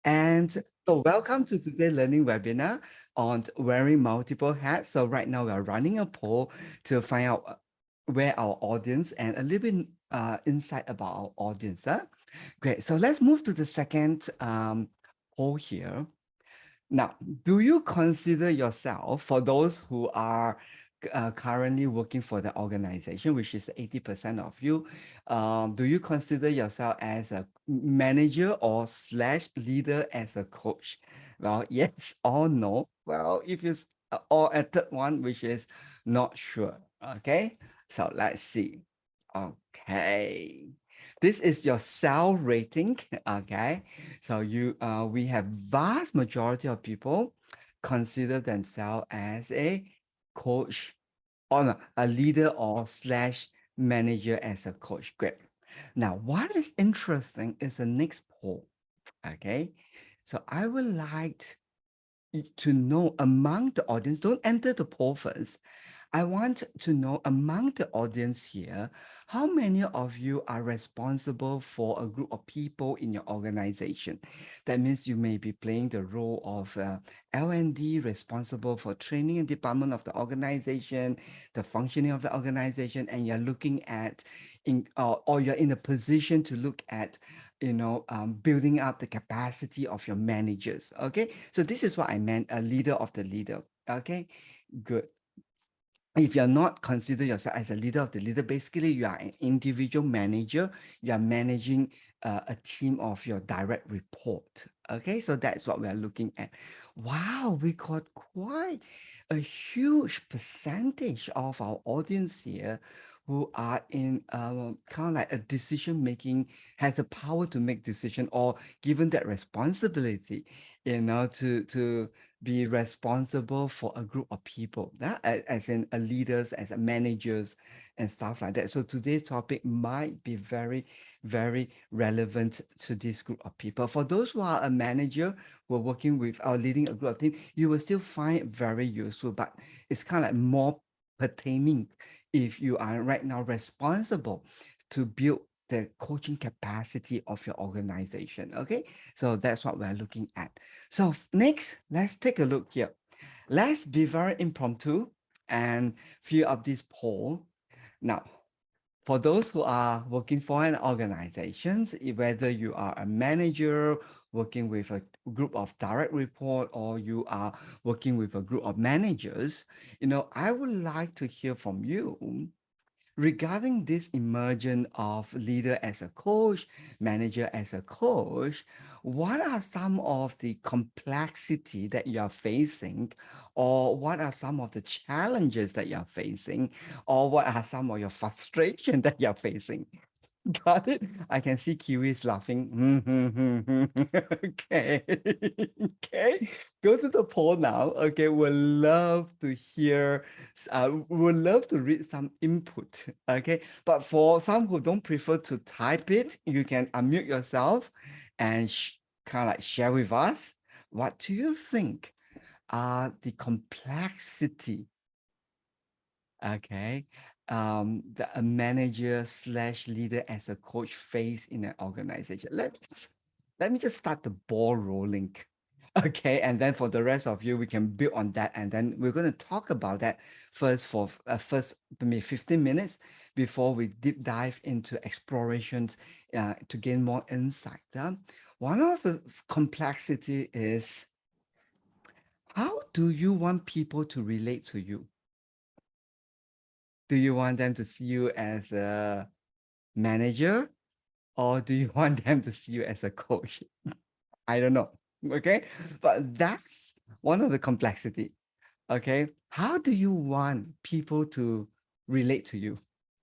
And so welcome to today's learning webinar on wearing multiple hats. So right now we are running a poll to find out where our audience and a little bit insight about our audience. Great. So let's move to the second poll here. Now, do you consider yourself, for those who are currently working for the organization, which is 80% of you, do you consider yourself as a manager or slash leader as a coach? Well, yes or no. Well, if it's or a third one, which is not sure. Okay, so let's see. Okay. This is your self rating. Okay. So we have vast majority of people consider themselves as a coach or no, a leader or slash manager as a coach. Great. Now, what is interesting is the next poll. Okay. So I would like to know among the audience, don't enter the poll first. I want to know among the audience here, how many of you are responsible for a group of people in your organization? That means you may be playing the role of L&D, responsible for training and department of the organization, the functioning of the organization, and you're looking at, or you're in a position to look at building up the capacity of your managers. Okay, so this is what I meant, a leader of the leader. Okay, good. If you're not consider yourself as a leader of the leader, basically you are an individual manager. You are managing a team of your direct report. Okay, so that's what we're looking at. Wow, we got quite a huge percentage of our audience here who are in kind of like a decision making, has the power to make decision or given that responsibility, to be responsible for a group of people, as in a leaders, as a managers and stuff like that. So today's topic might be very, very relevant to this group of people. For those who are a manager, who are working with or leading a group of team, you will still find it very useful, but it's kind of like more pertaining if you are right now responsible to build the coaching capacity of your organization. Okay, so that's what we're looking at. So next, let's take a look here. Let's be very impromptu and fill up this poll. Now, for those who are working for an organization, whether you are a manager working with a group of direct report or you are working with a group of managers, I would like to hear from you regarding this emergence of leader as a coach, manager as a coach. What are some of the complexity that you are facing, or what are some of the challenges that you are facing, or what are some of your frustration that you are facing? Got it? I can see Kiwis laughing. Okay. Okay. Go to the poll now. Okay. Would love to hear, would love to read some input. Okay. But for some who don't prefer to type it, you can unmute yourself and kind of like share with us. What do you think are the complexity, okay, that a manager slash leader as a coach face in an organization? Let me just start the ball rolling. Okay, and then for the rest of you, we can build on that, and then we're going to talk about that first for first maybe 15 minutes before we deep dive into explorations to gain more insight. One of the complexity is, how do you want people to relate to you? Do you want them to see you as a manager, or do you want them to see you as a coach? I don't know. Okay. But that's one of the complexity. Okay. How do you want people to relate to you?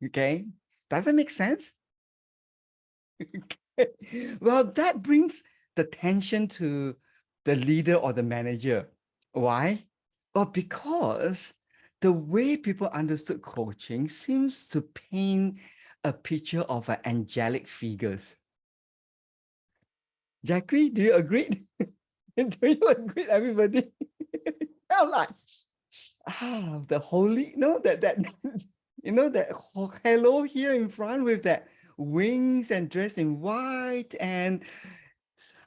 Okay. Does that make sense? Okay. Well, that brings the tension to the leader or the manager. Why? Well, because the way people understood coaching seems to paint a picture of an angelic figures. Jackie, do you agree? Do you agree, everybody? I'm like, the holy, that that hello here in front with that wings and dressed in white and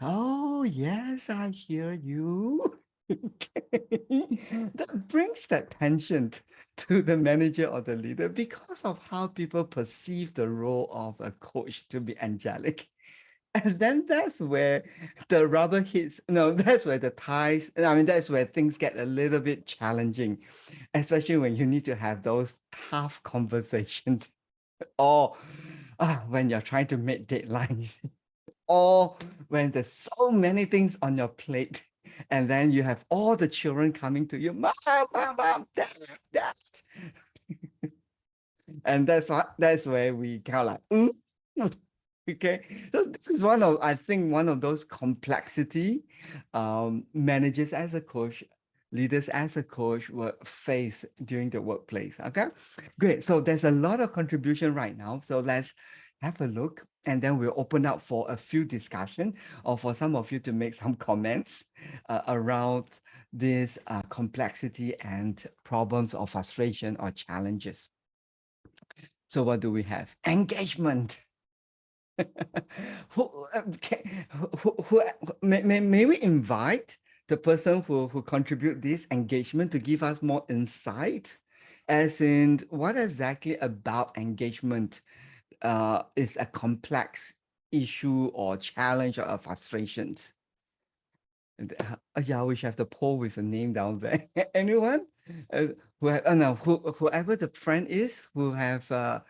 Oh, yes, I hear you. Okay. That brings that tension to the manager or the leader because of how people perceive the role of a coach to be angelic. And then that's where the rubber hits. No, that's where the ties, I mean, that's where things get a little bit challenging, especially when you need to have those tough conversations or when you're trying to make deadlines or when there's so many things on your plate. And then you have all the children coming to you, mom, mom, mom, dad, dad. And that's where we kind of like, okay. So this is one of, I think, one of those complexity managers as a coach, leaders as a coach will face during the workplace. Okay, great. So there's a lot of contribution right now. So let's have a look, and then we'll open up for a few discussion or for some of you to make some comments around this complexity and problems or frustration or challenges. So what do we have? Engagement. Okay, may we invite the person who contribute this engagement to give us more insight, as in what exactly about engagement is a complex issue or challenge or a frustration? Yeah, we should have the poll with a name down there. Anyone? No, whoever the friend is who have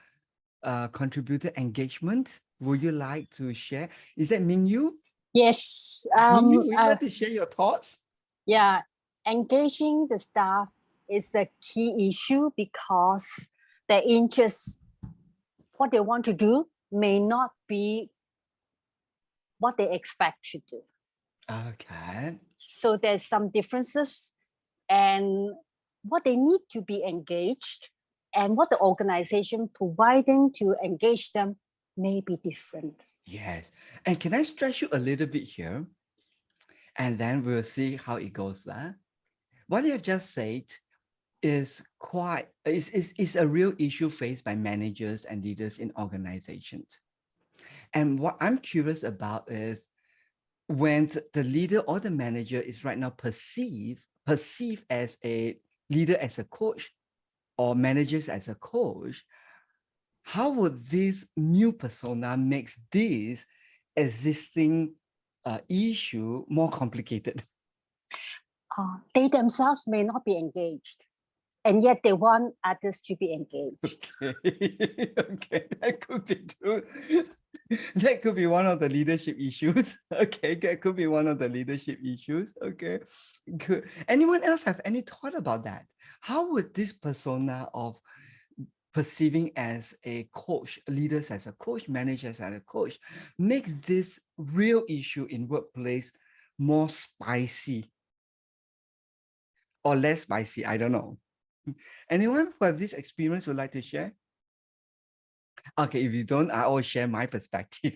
contributed engagement. Would you like to share? Is that Mingyu? Yes. Mingyu, would you like to share your thoughts? Yeah. Engaging the staff is a key issue because their interests, what they want to do, may not be what they expect to do. Okay. So there's some differences, and what they need to be engaged and what the organization providing to engage them may be different. Yes. And can I stretch you a little bit here? And then we'll see how it goes. What you have just said is a real issue faced by managers and leaders in organizations. And what I'm curious about is when the leader or the manager is right now perceived as a leader as a coach or managers as a coach, how would this new persona makes this existing issue more complicated? They themselves may not be engaged, and yet they want others to be engaged. Okay, okay, that could be true. That could be one of the leadership issues. Okay, that could be one of the leadership issues. Okay, good. Anyone else have any thought about that? How would this persona of perceiving as a coach, leaders as a coach, managers as a coach, makes this real issue in workplace more spicy or less spicy? I don't know. Anyone who have this experience would like to share? Okay, if you don't, I will share my perspective.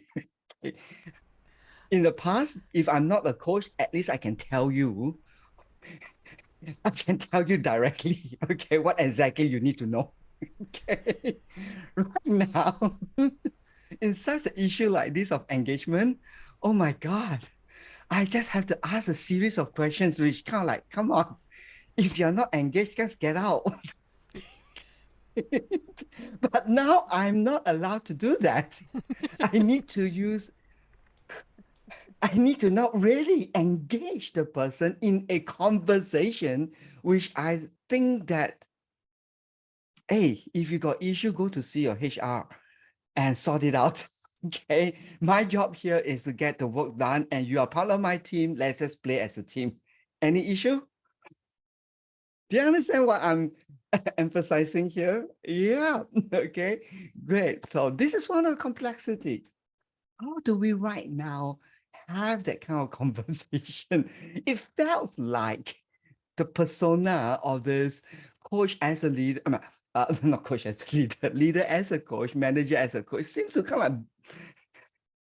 In the past, if I'm not a coach, at least I can tell you, I can tell you directly, okay, what exactly you need to know. Okay. Right now, in such an issue like this of engagement, oh my God, I just have to ask a series of questions which kind of like, come on, if you're not engaged, just get out. But now I'm not allowed to do that. I need to use, I need to not really engage the person in a conversation, which I think that, hey, if you got issue, go to see your HR and sort it out. Okay. My job here is to get the work done, and you are part of my team. Let's just play as a team. Any issue? Do you understand what I'm emphasizing here? Yeah. Okay. Great. So this is one of the complexity. How do we right now have that kind of conversation? It feels like the persona of this coach as a leader, not coach as a leader, leader as a coach, manager as a coach, seems to kind of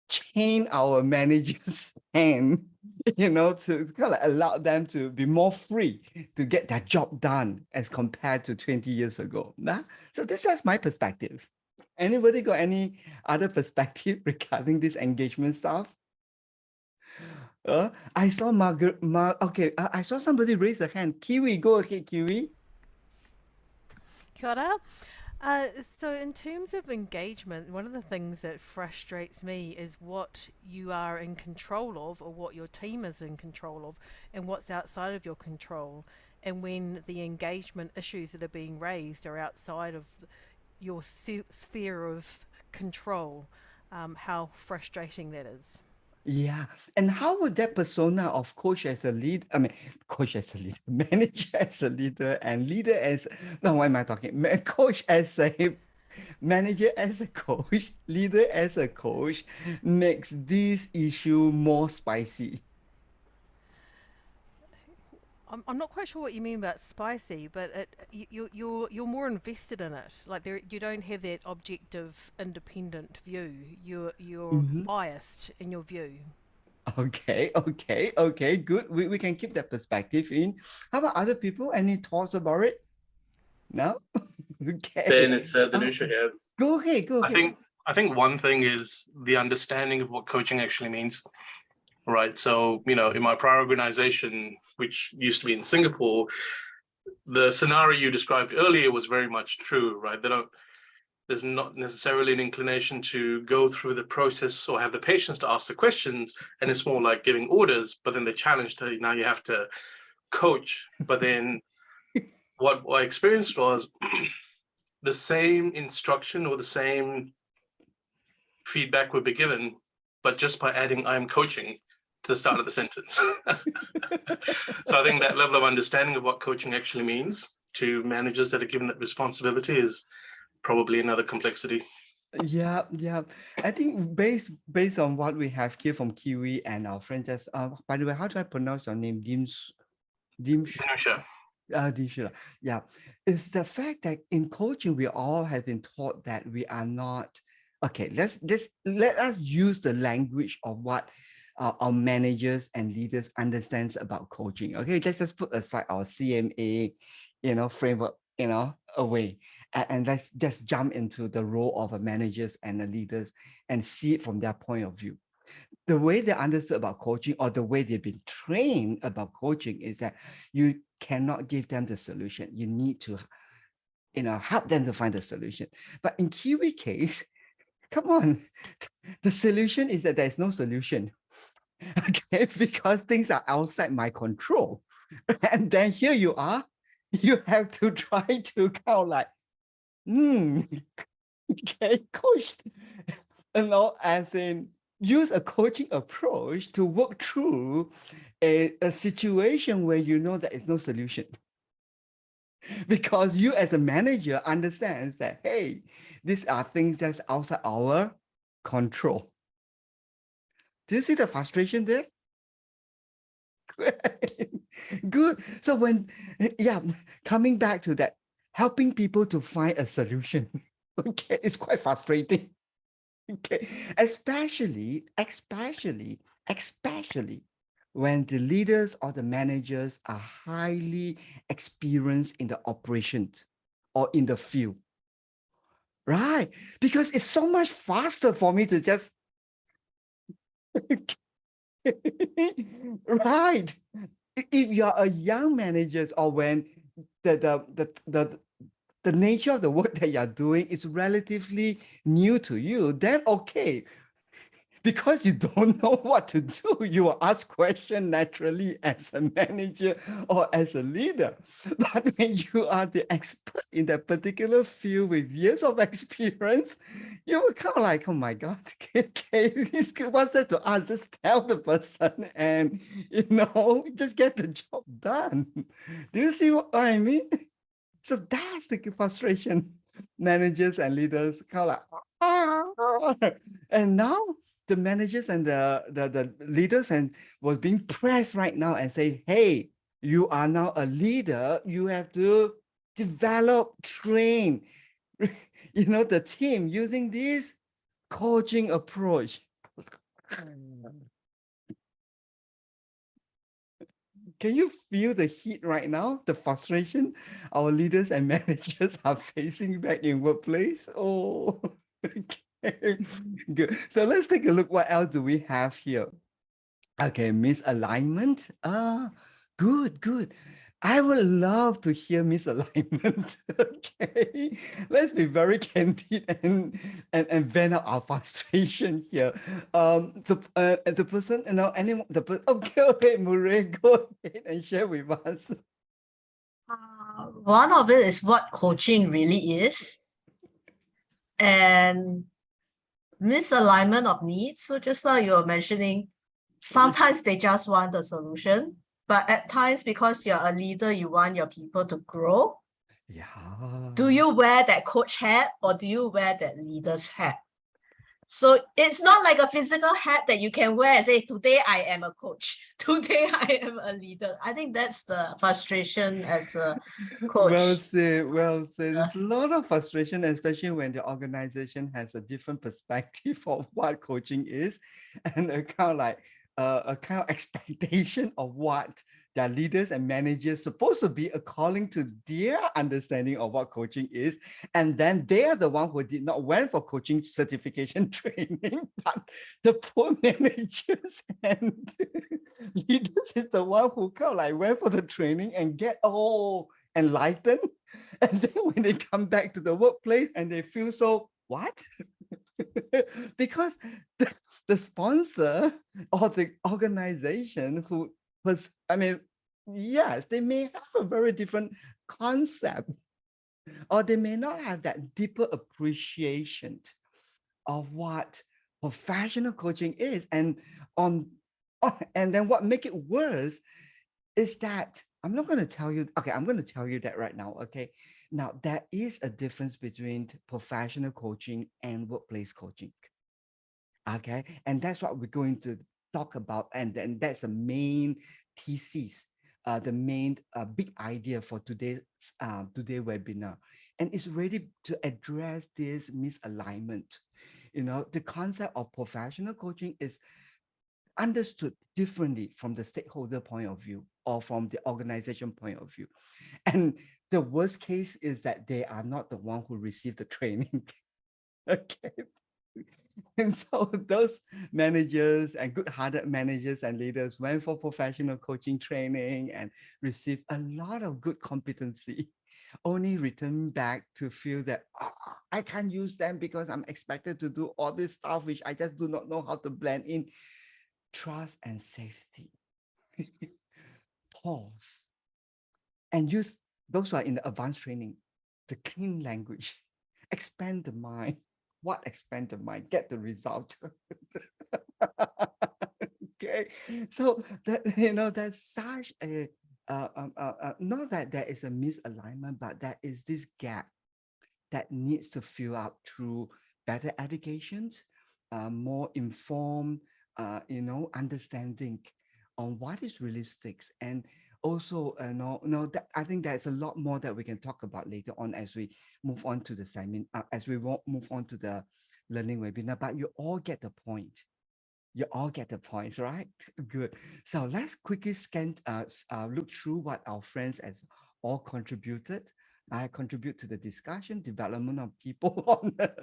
chain our managers' hand, to kind of allow them to be more free to get their job done as compared to 20 years ago. Nah? So this is my perspective. Anybody got any other perspective regarding this engagement stuff? I saw Margaret. Okay, I saw somebody raise a hand. Kiwi, go ahead, Kiwi. Kia ora. So, in terms of engagement, one of the things that frustrates me is what you are in control of, or what your team is in control of, and what's outside of your control. And when the engagement issues that are being raised are outside of your sphere of control, how frustrating that is. Yeah. And how would that persona of coach as a lead, I mean, coach as a leader, manager as a leader, and leader as, no, why am I talking? Coach as a manager as a coach, leader as a coach makes this issue more spicy. I'm not quite sure what you mean about spicy, but you're more invested in it. Like there, you don't have that objective, independent view. You're Mhm. biased in your view. Okay, good. We can keep that perspective in. How about other people? Any thoughts about it? No? Ben, Okay. it's Oh, Danusha here. go ahead, go I ahead. think I think one thing is the understanding of what coaching actually means, right? So, in my prior organization, which used to be in Singapore, the scenario you described earlier was very much true, right? There's not necessarily an inclination to go through the process or have the patience to ask the questions, and it's more like giving orders, but then the challenge to now you have to coach. But then what I experienced was the same instruction or the same feedback would be given, but just by adding "I'm coaching" to the start of the sentence. So I think that level of understanding of what coaching actually means to managers that are given that responsibility is probably another complexity. Yeah. I think based on what we have here from Kiwi and our friends, just by the way, how do I pronounce your name? Dimsh, Danusha. Dimshula. Yeah, it's the fact that in coaching we all have been taught that we are not okay. Let us use the language of what our managers and leaders understands about coaching. Okay, let's just put aside our CMA, framework, away and let's just jump into the role of a managers and the leaders and see it from their point of view. The way they understood about coaching or the way they've been trained about coaching is that you cannot give them the solution. You need to, help them to find the solution. But in Kiwi case, come on, the solution is that there's no solution. Okay, because things are outside my control. And then here you are, you have to try to kind of like, hmm, okay, coach, as in use a coaching approach to work through a situation where you know there is no solution. Because you as a manager understands that, hey, these are things that's outside our control. Do you see the frustration there? Good. So yeah, coming back to that, helping people to find a solution, okay, it's quite frustrating. Okay, especially when the leaders or the managers are highly experienced in the operations or in the field, right? Because it's so much faster for me to just right. If you're a young manager or when the nature of the work that you're doing is relatively new to you, then okay, because you don't know what to do, you will ask questions naturally as a manager or as a leader. But when you are the expert in that particular field with years of experience, you will kind of like, oh my God, okay, what's there to ask? Just tell the person and, just get the job done. Do you see what I mean? So that's the frustration managers and leaders kind of like, "Ah." And now the managers and the leaders and was being pressed right now and say, hey, you are now a leader. You have to develop, train, the team using this coaching approach. Can you feel the heat right now? The frustration our leaders and managers are facing back in workplace? Oh, okay. Good. So let's take a look. What else do we have here? Okay, misalignment. Good, good. I would love to hear misalignment. Okay, let's be very candid and vent out our frustration here. The person, anyone, okay, Murray, go ahead and share with us. One of it is what coaching really is, and misalignment of needs. So just now you were mentioning, sometimes they just want the solution, but at times because you're a leader, you want your people to grow. Yeah. Do you wear that coach hat or do you wear that leader's hat? So it's not like a physical hat that you can wear and say, today I am a coach, today I am a leader. I think that's the frustration as a coach. Well said, well said. There's a lot of frustration, especially when the organization has a different perspective of what coaching is, and a kind of expectation of what their leaders and managers supposed to be according to their understanding of what coaching is. And then they are the one who did not went for coaching certification training, but the poor managers and leaders is the one who kind of like went for the training and get enlightened. And then when they come back to the workplace and they feel so, what? Because the sponsor or the organization who was, yes, they may have a very different concept, or they may not have that deeper appreciation of what professional coaching is. And and then what make it worse is that I'm not going to tell you, okay, I'm going to tell you that right now, okay? Now, there is a difference between professional coaching and workplace coaching, okay? And that's what we're going to talk about. And then that's the main thesis, the main big idea for today's today webinar. And it's ready to address this misalignment. The concept of professional coaching is understood differently from the stakeholder point of view or from the organization point of view. And the worst case is that they are not the one who received the training. Okay. And so those managers and good-hearted managers and leaders went for professional coaching training and received a lot of good competency, only return back to feel that I can't use them because I'm expected to do all this stuff which I just do not know how to blend in. Trust and safety. Pause and use those who are in the advanced training, the clean language, expand the mind. What expand the mind? Get the result. Okay, so that's such a not that there is a misalignment, but there is this gap that needs to fill up through better educations, more informed, understanding on what is realistic. And also, that I think there's a lot more that we can talk about later on as we move on to the move on to the learning webinar. But you all get the point. You all get the points, right? Good. So let's quickly look through what our friends has all contributed. I contribute to the discussion, development of people on the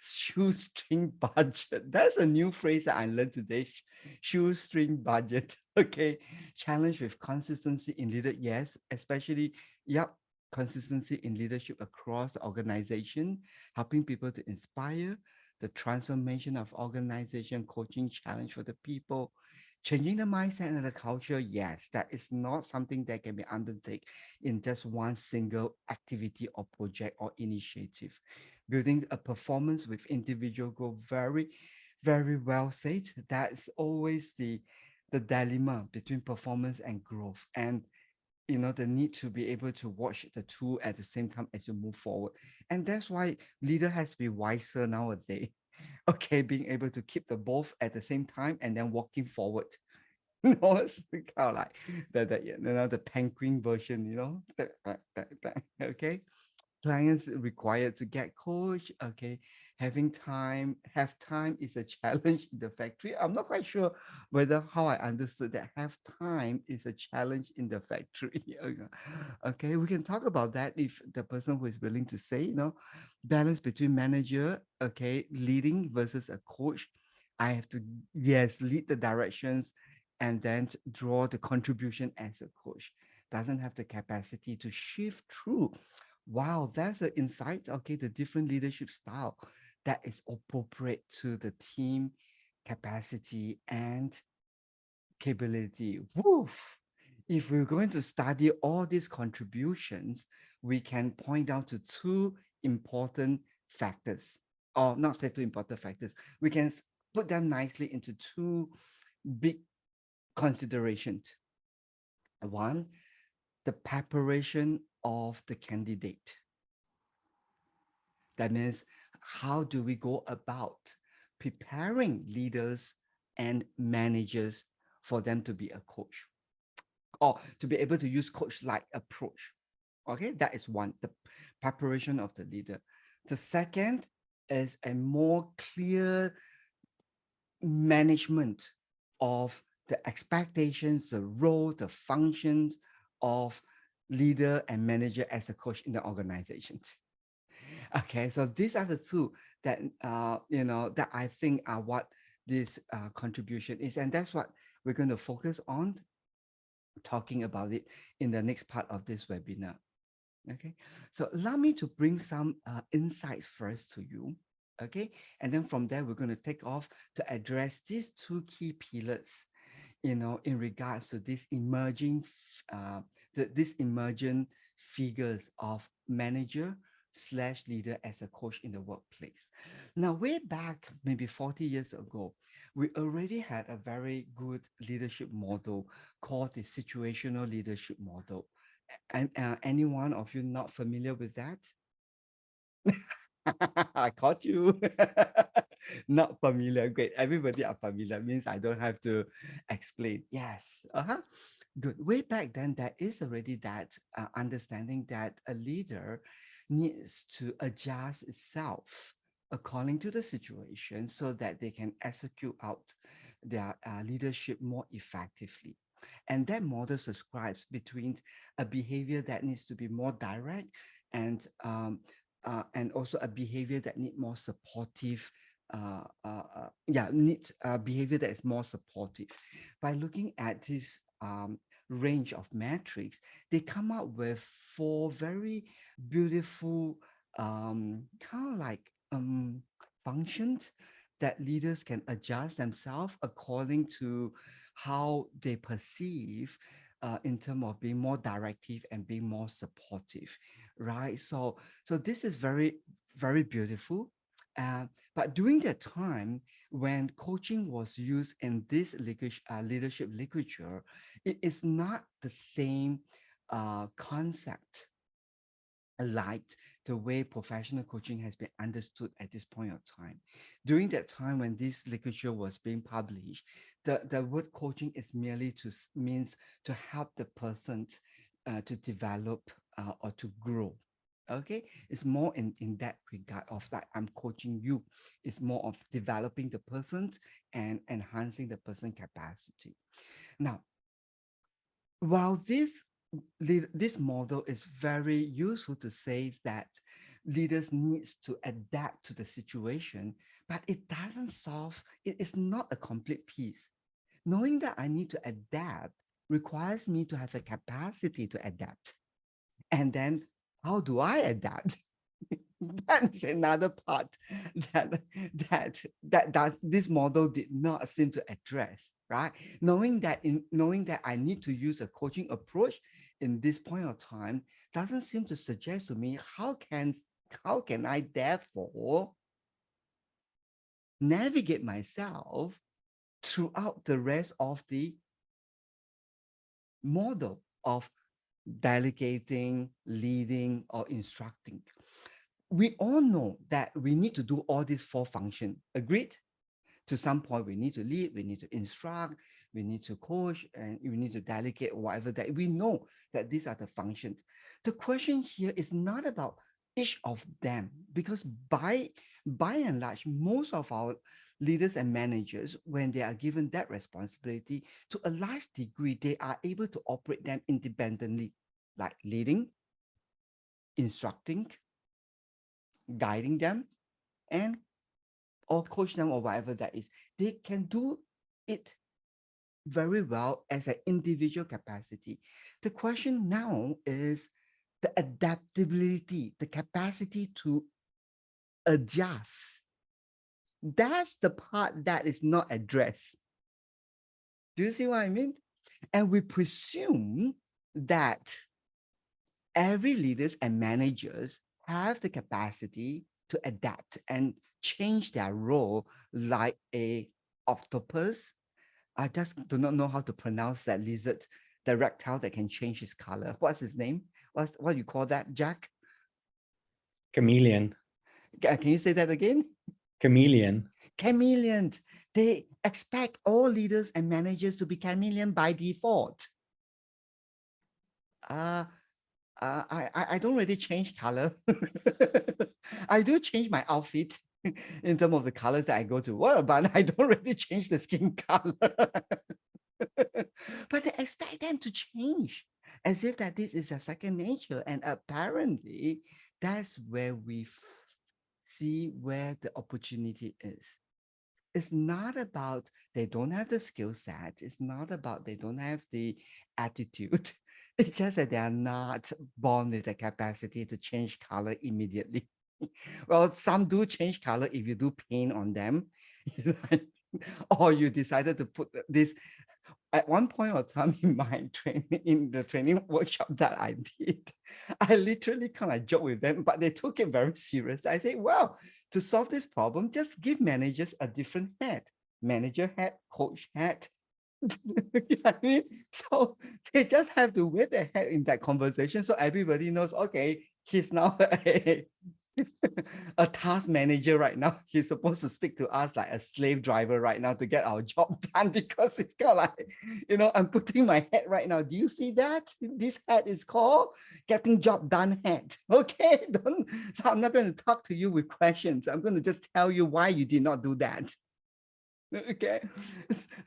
shoestring budget. That's a new phrase that I learned today. Shoestring budget. Okay. Challenge with consistency in leader. Yes, especially, yep, consistency in leadership across the organization, helping people to inspire, the transformation of organization coaching challenge for the people, changing the mindset and the culture. Yes, that is not something that can be undertaken in just one single activity or project or initiative. Building a performance with individual growth, very, very well said. That's always the dilemma between performance and growth. And the need to be able to watch the two at the same time as you move forward. And that's why leader has to be wiser nowadays. Okay, being able to keep the both at the same time and then walking forward. It's kind of like the penguin version, okay. Clients required to get coach. Okay, have time is a challenge in the factory. I'm not quite sure whether how I understood that have time is a challenge in the factory. Okay, we can talk about that if the person who is willing to say, balance between manager, okay, leading versus a coach. I have to, yes, lead the directions and then draw the contribution as a coach, doesn't have the capacity to shift through. Wow, that's an insight. Okay, the different leadership style that is appropriate to the team capacity and capability. Woof! If we're going to study all these contributions, we can point out to two important factors, or not say two important factors. We can put them nicely into two big considerations. One, the preparation of the candidate. That means, how do we go about preparing leaders and managers for them to be a coach, or to be able to use coach-like approach? Okay, that is one, the preparation of the leader. The second is a more clear management of the expectations, the role, the functions of leader and manager as a coach in the organizations. Okay, so these are the two that that I think are what this contribution is, and that's what we're going to focus on talking about it in the next part of this webinar. Okay, so allow me to bring some insights first to you. Okay, and then from there we're going to take off to address these two key pillars, in regards to this emerging this emergent figures of manager slash leader as a coach in the workplace. Now, way back maybe 40 years ago, we already had a very good leadership model called the situational leadership model. And any one of you not familiar with that? I caught you. Not familiar. Great. Everybody are familiar. Means I don't have to explain. Yes. Good. Way back then, there is already that understanding that a leader needs to adjust itself according to the situation so that they can execute out their leadership more effectively. And that model subscribes between a behavior that needs to be more direct and also a behavior that need more supportive needs behavior that is more supportive. By looking at this range of metrics, they come up with four very beautiful kind of like functions that leaders can adjust themselves according to how they perceive in terms of being more directive and being more supportive, right? So this is very, very beautiful. But during that time, when coaching was used in this leadership literature, it is not the same concept like the way professional coaching has been understood at this point of time. During that time when this literature was being published, the word coaching is merely means to help the person to develop or to grow. Okay, it's more in that regard of that I'm coaching you. It's more of developing the person and enhancing the person capacity. Now, while this model is very useful to say that leaders needs to adapt to the situation, but it doesn't solve, it is not a complete piece. Knowing that I need to adapt requires me to have the capacity to adapt. And then how do I adapt? That's another part that this model did not seem to address, right? Knowing that I need to use a coaching approach in this point of time doesn't seem to suggest to me how can I therefore navigate myself throughout the rest of the model of delegating, leading, or instructing. We all know that we need to do all these four functions. Agreed? To some point, we need to lead, we need to instruct, we need to coach, and we need to delegate, whatever that we know that these are the functions. The question here is not about each of them, because by and large, most of our leaders and managers, when they are given that responsibility, to a large degree, they are able to operate them independently, like leading, instructing, guiding them, and or coach them or whatever that is. They can do it very well as an individual capacity. The question now is the adaptability, the capacity to adjust. That's the part that is not addressed. Do you see what I mean? And we presume that every leaders and managers have the capacity to adapt and change their role like a octopus. I just do not know how to pronounce that lizard, the reptile that can change his color. What's his name? What you call that, Jack? Chameleon. Can you say that again? Chameleon. Chameleon. They expect all leaders and managers to be chameleon by default. I don't really change color. I do change my outfit in terms of the colors that I go to work, but I don't really change the skin color. But they expect them to change as if that this is a second nature. And apparently, that's where we see where the opportunity is. It's not about they don't have the skill set. It's not about they don't have the attitude. It's just that they are not born with the capacity to change color immediately. Well, some do change color if you do paint on them, or you decided to put this. At one point of time in my training, in the training workshop that I did, I literally kind of joke with them, but they took it very serious. I said, well, to solve this problem, just give managers a different hat. Manager hat, coach hat. You know what I mean? So they just have to wear their hat in that conversation so everybody knows, okay, he's now a task manager right now. He's supposed to speak to us like a slave driver right now to get our job done, because it's kind of like, I'm putting my hat right now. Do you see that? This hat is called getting job done hat. Okay, so I'm not going to talk to you with questions. I'm going to just tell you why you did not do that. Okay,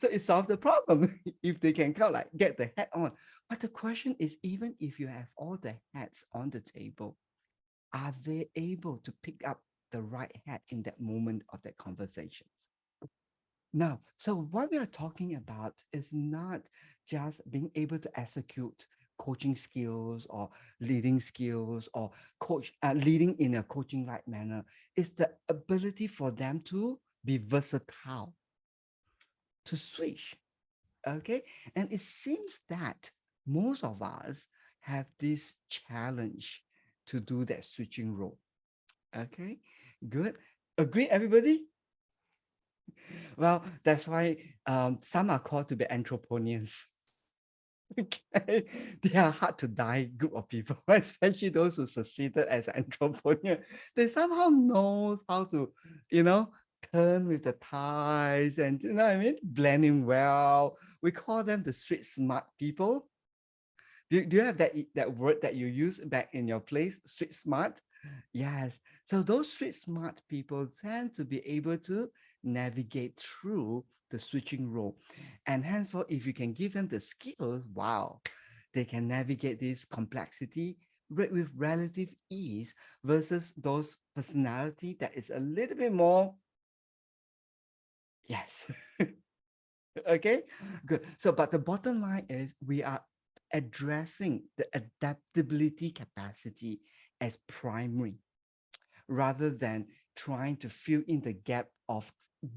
so it solved the problem if they can kind of like get the hat on. But the question is, even if you have all the hats on the table, are they able to pick up the right hat in that moment of that conversation? Now, so what we are talking about is not just being able to execute coaching skills or leading skills or leading in a coaching-like manner. It's the ability for them to be versatile, to switch. Okay, and it seems that most of us have this challenge to do that switching role. Okay, good. Agree, everybody? Well, that's why some are called to be entrepreneurs. Okay, they are hard to die group of people, especially those who succeeded as an entrepreneur. They somehow know how to, turn with the ties and, what I mean, blending well. We call them the street smart people. Do you have that word that you use back in your place, street smart? Yes. So those street smart people tend to be able to navigate through the switching role. And henceforth, if you can give them the skills, wow, they can navigate this complexity with relative ease versus those personality that is a little bit more, yes. Okay, good. So, but the bottom line is we are addressing the adaptability capacity as primary, rather than trying to fill in the gap of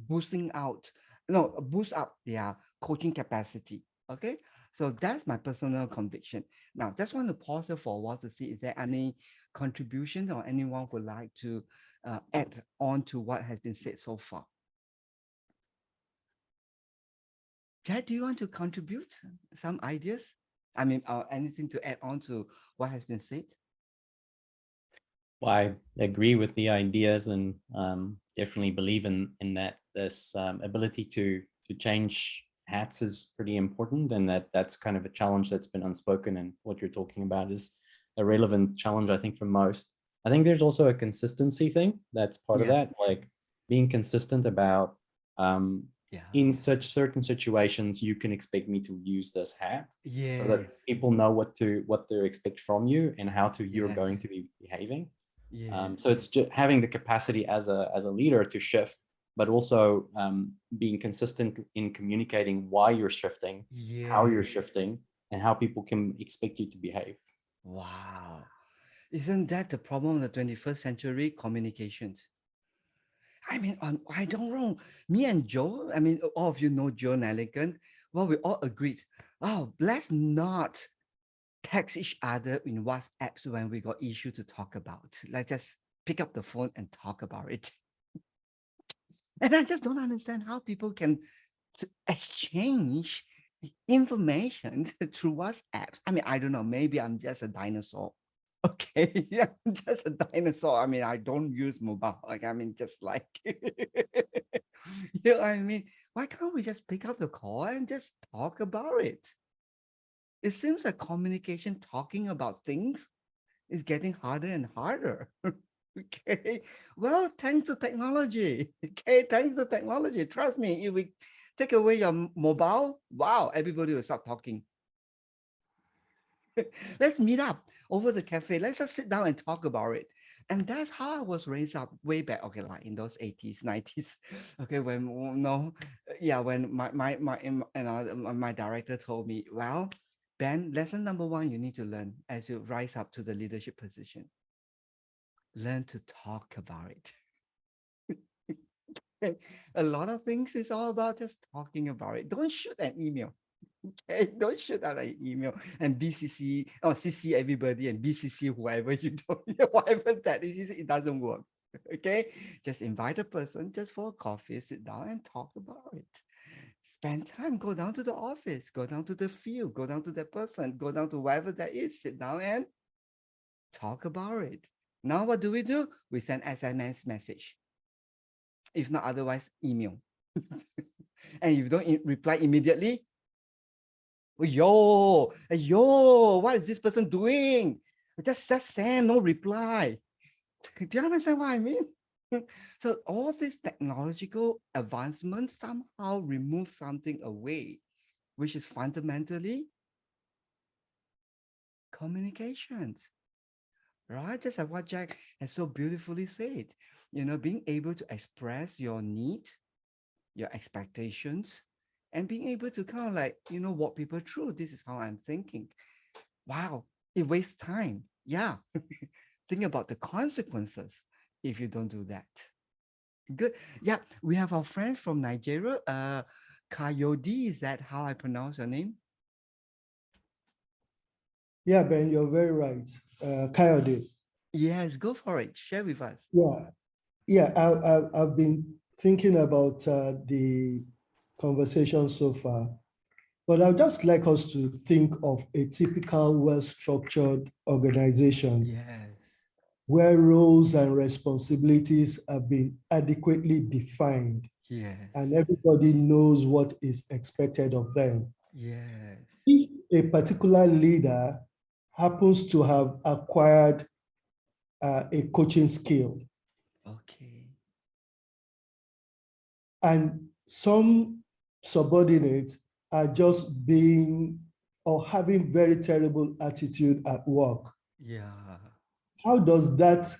boost up their coaching capacity. Okay, so that's my personal conviction. Now, just want to pause here for a while to see, is there any contribution or anyone would like to add on to what has been said so far? Chad, do you want to contribute some ideas? I mean, anything to add on to what has been said? Well, I agree with the ideas and definitely believe in that this ability to change hats is pretty important, and that's kind of a challenge that's been unspoken, and what you're talking about is a relevant challenge, I think, for most. I think there's also a consistency thing that's part of that, like being consistent about in such certain situations, you can expect me to use this hat, so that people know what to expect from you and how you're going to be behaving. So it's just having the capacity as a leader to shift but also being consistent in communicating why you're shifting, how you're Yes. shifting, and how people can expect you to behave. Wow. Isn't that the problem of the 21st century communications? I mean, I don't know. Me and Joe, I mean, all of you know Joe Nelligan. Well, we all agreed. Oh, let's not text each other in WhatsApps when we got issue to talk about. Let's just pick up the phone and talk about it. And I just don't understand how people can exchange information through WhatsApps. I mean, I don't know. Maybe I'm just a dinosaur. Okay, yeah, I'm just a dinosaur. I mean, I don't use mobile. Like, I mean, just like, you know what I mean? Why can't we just pick up the call and just talk about it? It seems like communication, talking about things, is getting harder and harder. Okay, well, thanks to technology. Okay, thanks to technology. Trust me, if we take away your mobile, wow, everybody will start talking. Let's meet up over the cafe. Let's just sit down and talk about it. And that's how I was raised up way back. Okay, like in those 80s, 90s. Okay, when no, yeah, when my director told me, well, Ben, lesson number one you need to learn as you rise up to the leadership position. Learn to talk about it. A lot of things is all about just talking about it. Don't shoot an email. Okay, don't shoot out an email and BCC or CC everybody and BCC whoever you don't, whatever that is, it doesn't work. Okay, just invite a person just for a coffee, sit down and talk about it. Spend time, go down to the office, go down to the field, go down to that person, go down to wherever that is, sit down and talk about it. Now what do? We send SMS message. If not otherwise, email. And if you don't reply immediately, yo, what is this person doing? Just send, no reply. Do you understand what I mean? So all this technological advancement somehow remove something away, which is fundamentally communications, right? Just like what Jack has so beautifully said, being able to express your need, your expectations, and being able to kind of like, walk people through. This is how I'm thinking. Wow, it wastes time. Yeah. Think about the consequences if you don't do that. Good. Yeah, we have our friends from Nigeria. Kayode, is that how I pronounce your name? Yeah, Ben, you're very right. Coyote. Yes, go for it. Share with us. Yeah, I've been thinking about the conversation so far, but I'd just like us to think of a typical well-structured organization Yes. where roles and responsibilities have been adequately defined Yes. and everybody knows what is expected of them. Yes. If a particular leader happens to have acquired a coaching skill, Okay. and some subordinates are just being or having very terrible attitude at work, Yeah. how does that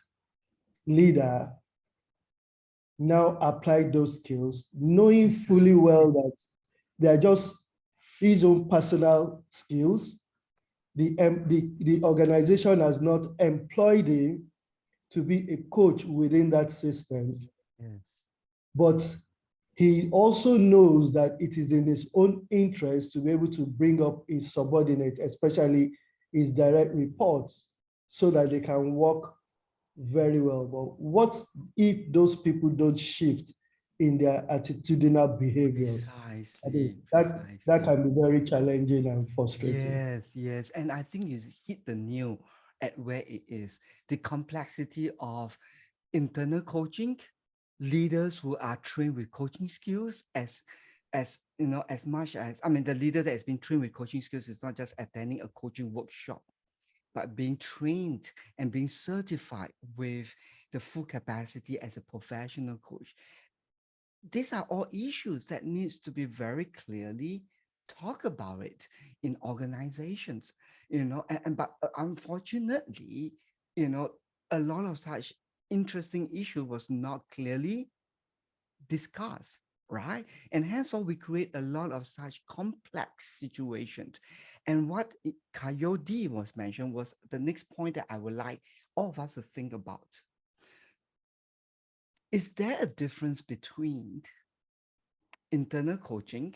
leader now apply those skills, knowing fully well that they're just his own personal skills? The organization has not employed him to be a coach within that system, Yes. but he also knows that it is in his own interest to be able to bring up his subordinates, especially his direct reports, so that they can work very well. But what if those people don't shift in their attitudinal behaviors? I think Precisely. that can be very challenging and frustrating. Yes, yes. And I think you hit the nail at where it is. The complexity of internal coaching, leaders who are trained with coaching skills as much as, I mean, the leader that has been trained with coaching skills is not just attending a coaching workshop, but being trained and being certified with the full capacity as a professional coach. These are all issues that needs to be very clearly talk about it in organizations, but unfortunately, a lot of such interesting issue was not clearly discuss, right? And hence why we create a lot of such complex situations. And what Coyote was mentioned was the next point that I would like all of us to think about. Is there a difference between internal coaching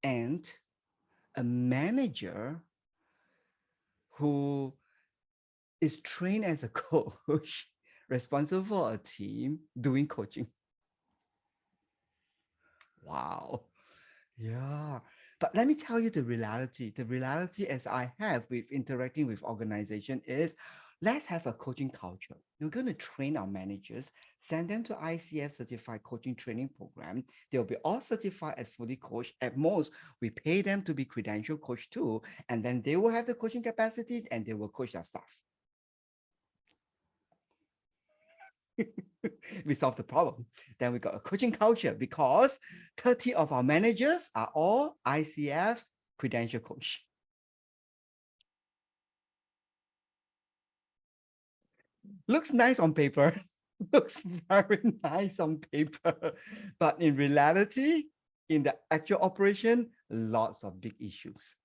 and a manager who is trained as a coach, responsible for a team, doing coaching? Wow. Yeah. But let me tell you the reality. The reality as I have with interacting with organization is let's have a coaching culture. We're going to train our managers, send them to ICF certified coaching training program. They'll be all certified as fully coached. At most, we pay them to be credential coach too. And then they will have the coaching capacity and they will coach their staff. We solved the problem. Then we got a coaching culture because 30 of our managers are all ICF credential coach. Looks nice on paper. Looks very nice on paper. But in reality, in the actual operation, lots of big issues.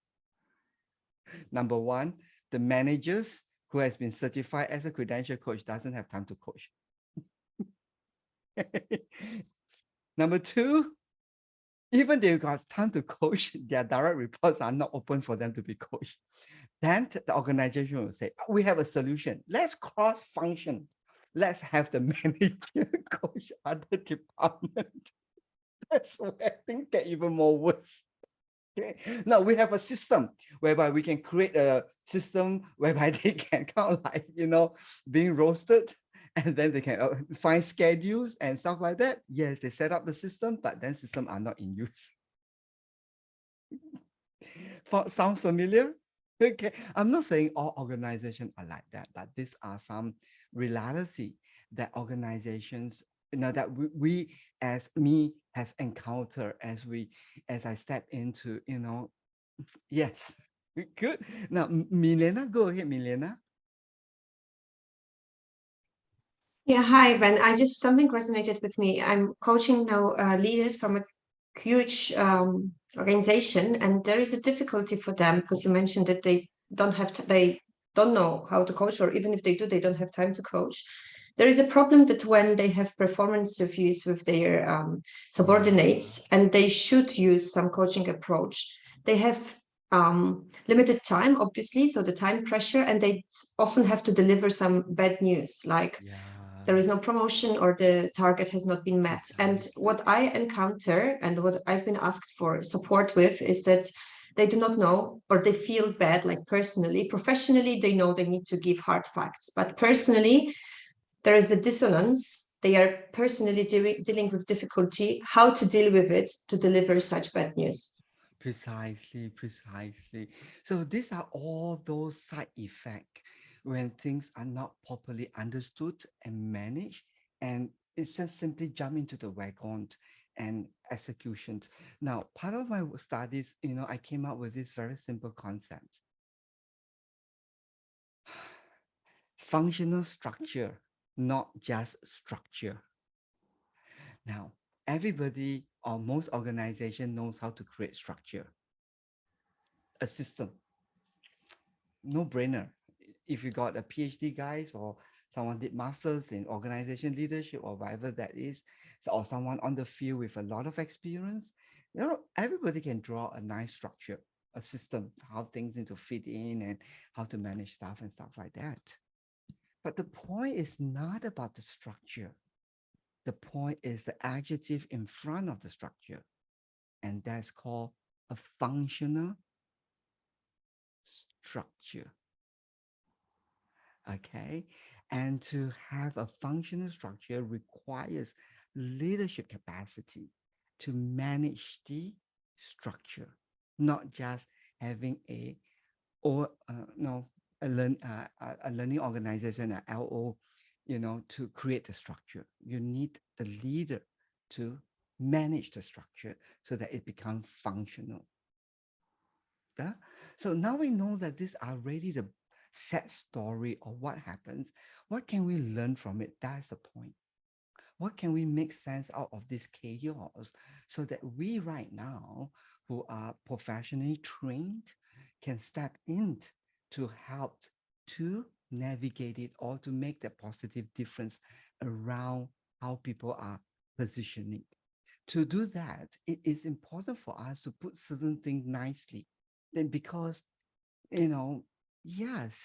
Number one, the managers who has been certified as a credential coach doesn't have time to coach. Number two, even they've got time to coach, their direct reports are not open for them to be coached. Then the organization will say, we have a solution. Let's cross-function. Let's have the manager coach other department. That's where things get even more worse. Okay. Now we have a system whereby we can create a system whereby they can kind of like, being roasted, and then they can find schedules and stuff like that. Yes, they set up the system, but then systems are not in use. Sounds familiar? Okay, I'm not saying all organizations are like that, but these are some reality that organizations, that we as me have encountered as I step into, yes. Good. Now, Milena, go ahead, Milena. Yeah, hi, Ben. Something resonated with me. I'm coaching now leaders from a huge organization, and there is a difficulty for them because you mentioned that they don't know how to coach, or even if they do, they don't have time to coach. There is a problem that when they have performance reviews with their subordinates, and they should use some coaching approach, they have limited time, obviously, so the time pressure, and they often have to deliver some bad news, like there is no promotion or the target has not been met. And what I encounter and what I've been asked for support with is that they do not know, or they feel bad, like personally. Professionally, they know they need to give hard facts, but personally, there is a dissonance. They are personally dealing with difficulty, how to deal with it to deliver such bad news. Precisely. So these are all those side effects when things are not properly understood and managed, and it's just simply jump into the wagon and executions. Now, part of my studies, I came up with this very simple concept. Functional structure, not just structure. Now, everybody or most organization knows how to create structure, a system. No brainer. If you got a PhD guys, or someone did masters in organization leadership or whatever that is, or someone on the field with a lot of experience, everybody can draw a nice structure, a system, how things need to fit in and how to manage stuff and stuff like that. But the point is not about the structure. The point is the adjective in front of the structure, and that's called a functional structure. Okay, and to have a functional structure requires leadership capacity to manage the structure, not just having a learning organization, a LO, to create the structure. You need the leader to manage the structure so that it becomes functional. Yeah? So now we know that these are really the set story of what happens. What can we learn from it? That's the point. what can we make sense out of this chaos so that we right now, who are professionally trained, can step in to help to navigate it or to make the positive difference around how people are positioning. To do that, it is important for us to put certain things nicely. Then because, yes,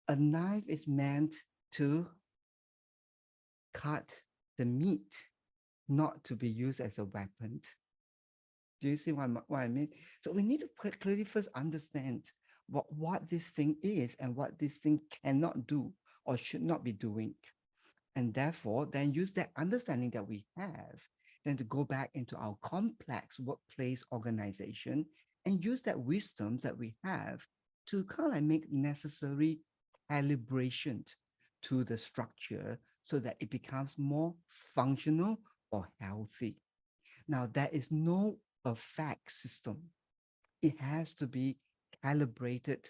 a knife is meant to cut the meat, not to be used as a weapon. Do you see what I mean? So we need to clearly first understand what this thing is and what this thing cannot do or should not be doing. And therefore, then use that understanding that we have, then to go back into our complex workplace organization and use that wisdom that we have to kind of like make necessary calibration to the structure so that it becomes more functional or healthy. Now, there is no perfect system. It has to be calibrated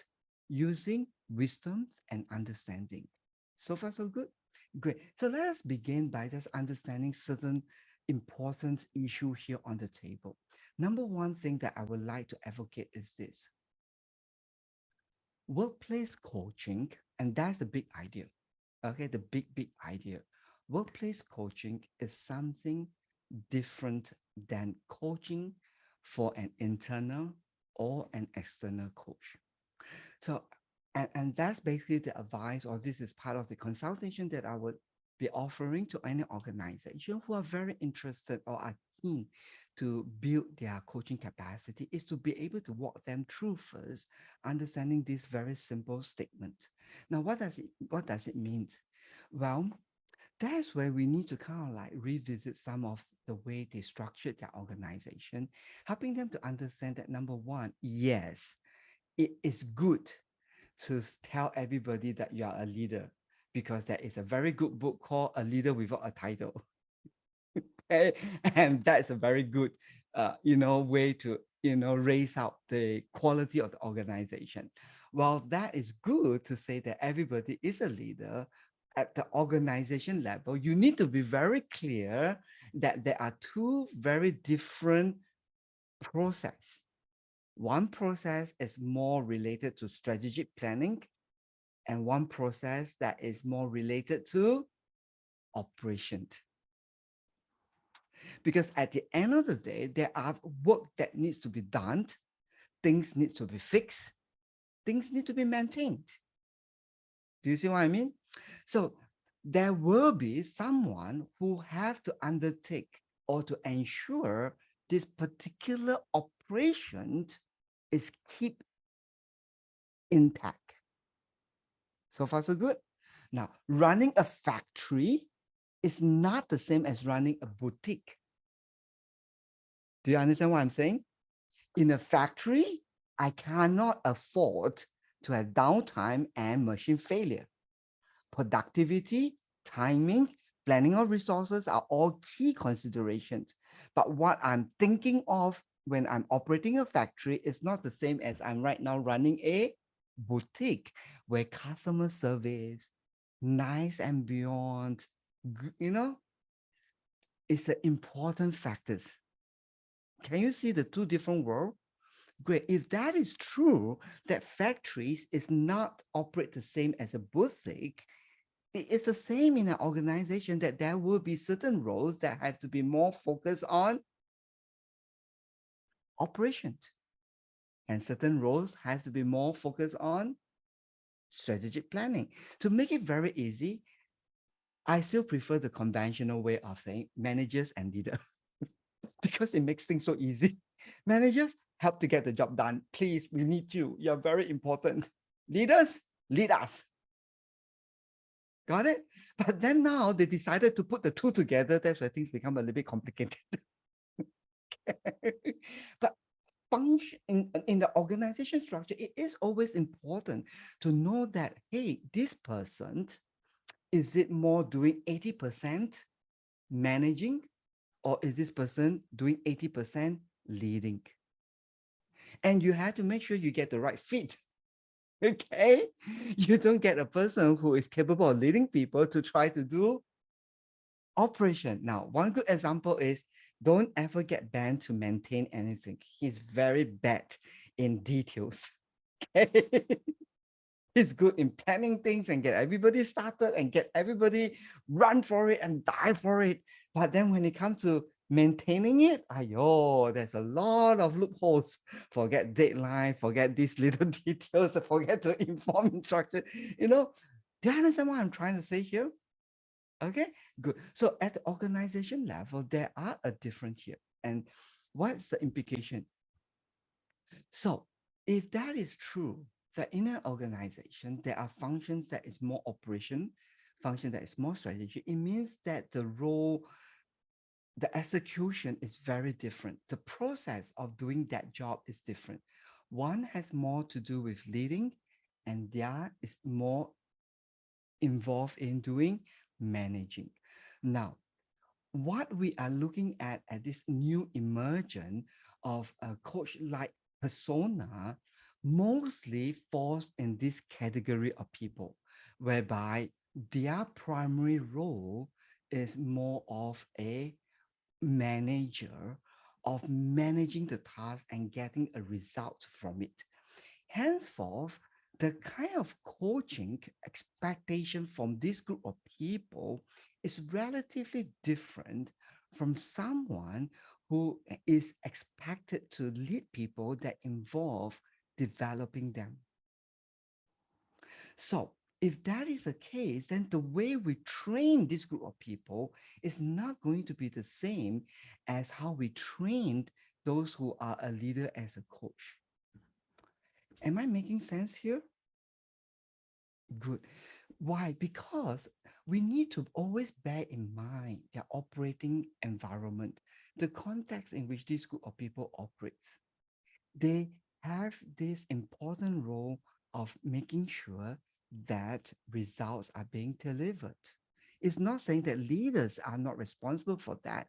using wisdom and understanding. So far, so good. Great. So let us begin by just understanding certain important issue here on the table. Number one thing that I would like to advocate is this. Workplace coaching, and that's the big idea. Okay, the big idea. Workplace coaching is something different than coaching for an internal or an external coach. So, and that's basically the advice, or this is part of the consultation that I would be offering to any organization who are very interested or are keen to build their coaching capacity, is to be able to walk them through first, understanding this very simple statement. Now, what does it mean? Well, that's where we need to kind of like revisit some of the way they structured their organization, helping them to understand that number one, yes, it is good to tell everybody that you are a leader, because there is a very good book called A Leader Without a Title. Okay? And that's a very good, way to, raise out the quality of the organization. Well, that is good to say that everybody is a leader. At the organization level, you need to be very clear that there are two very different processes. One process is more related to strategic planning, and one process that is more related to operations. Because at the end of the day, there are work that needs to be done, things need to be fixed, things need to be maintained. Do you see what I mean? So there will be someone who has to undertake or to ensure this particular operation is keep intact. So far, so good. Now, running a factory is not the same as running a boutique. Do you understand what I'm saying? In a factory, I cannot afford to have downtime and machine failure. Productivity, timing, planning of resources are all key considerations. But what I'm thinking of when I'm operating a factory is not the same as I'm right now running a boutique, where customer service, nice and beyond, it's the important factors. Can you see the two different worlds? Great. If that is true, that factories is not operate the same as a boutique, it is the same in an organization that there will be certain roles that have to be more focused on operations, and certain roles has to be more focused on strategic planning. To make it very easy, I still prefer the conventional way of saying managers and leaders because it makes things so easy. Managers, help to get the job done. Please, we need you. You're very important. Leaders, lead us. Got it? But then now they decided to put the two together. That's where things become a little bit complicated. But function in the organization structure, it is always important to know that, hey, this person, is it more doing 80% managing, or is this person doing 80% leading? And you have to make sure you get the right fit. Okay? You don't get a person who is capable of leading people to try to do Operation. Now, one good example is don't ever get Ben to maintain anything. He's very bad in details. Okay? He's good in planning things and get everybody started and get everybody run for it and die for it. But then when it comes to maintaining it, ayo, there's a lot of loopholes. Forget deadline, forget these little details, forget to inform instruction. You know, do you understand what I'm trying to say here? Okay, good. So at the organization level, there are a difference here. And what's the implication? So if that is true, that in an organization, there are functions that is more operation, function that is more strategy, it means that the role, the execution is very different. The process of doing that job is different. One has more to do with leading, and the other is more involved in doing managing. Now, what we are looking at this new emergence of a coach-like persona mostly falls in this category of people, whereby their primary role is more of a manager of managing the task and getting a result from it. Henceforth, the kind of coaching expectation from this group of people is relatively different from someone who is expected to lead people that involve developing them. So if that is the case, then the way we train this group of people is not going to be the same as how we trained those who are a leader as a coach. Am I making sense here? Good. Why? Because we need to always bear in mind their operating environment, the context in which this group of people operates. They have this important role of making sure that results are being delivered. It's not saying that leaders are not responsible for that,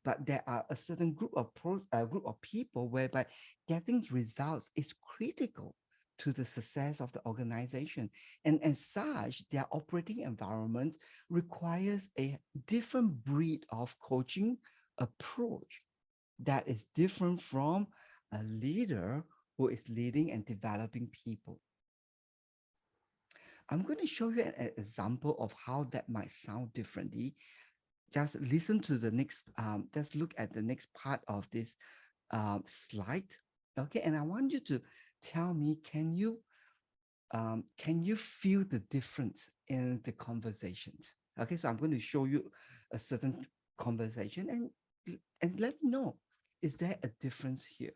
but there are a certain group of people whereby getting results is critical to the success of the organization. And as such, their operating environment requires a different breed of coaching approach that is different from a leader who is leading and developing people. I'm going to show you an example of how that might sound differently. Just listen to the next, just look at the next part of this slide. Okay, and I want you to tell me, can you feel the difference in the conversations? Okay, so I'm going to show you a certain conversation and let me know, is there a difference here?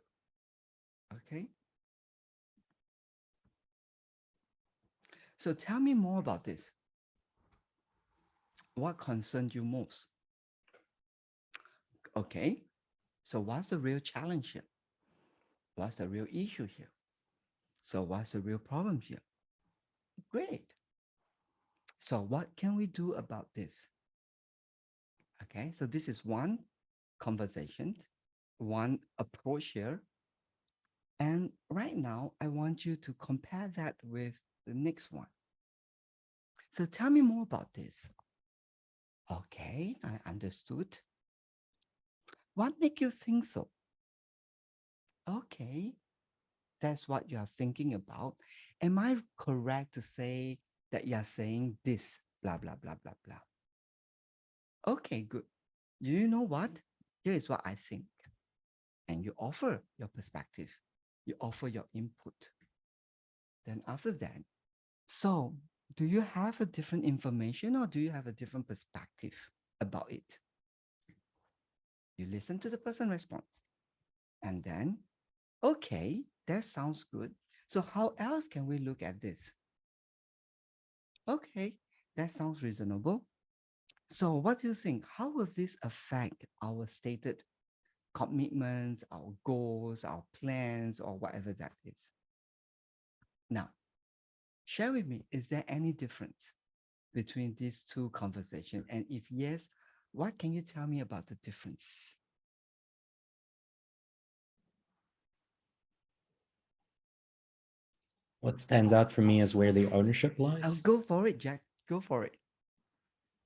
Okay. So tell me more about this. What concerns you most? Okay. So what's the real challenge here? What's the real issue here? So what's the real problem here? Great. So what can we do about this? Okay, so this is one conversation, one approach here. And right now, I want you to compare that with the next one. So tell me more about this. Okay, I understood. What makes you think so? Okay, that's what you are thinking about. Am I correct to say that you are saying this, blah, blah, blah, blah, blah? Okay, good. You know what? Here is what I think. And you offer your perspective. You offer your input. Then after that, so do you have a different information or do you have a different perspective about it? You listen to the person response. And then, okay, that sounds good. So how else can we look at this? Okay, that sounds reasonable. So what do you think? How will this affect our stated commitments, our goals, our plans, or whatever that is? Now, share with me, is there any difference between these two conversations? And if yes, what can you tell me about the difference? What stands out for me is where the ownership lies. Go for it, Jack. Go for it.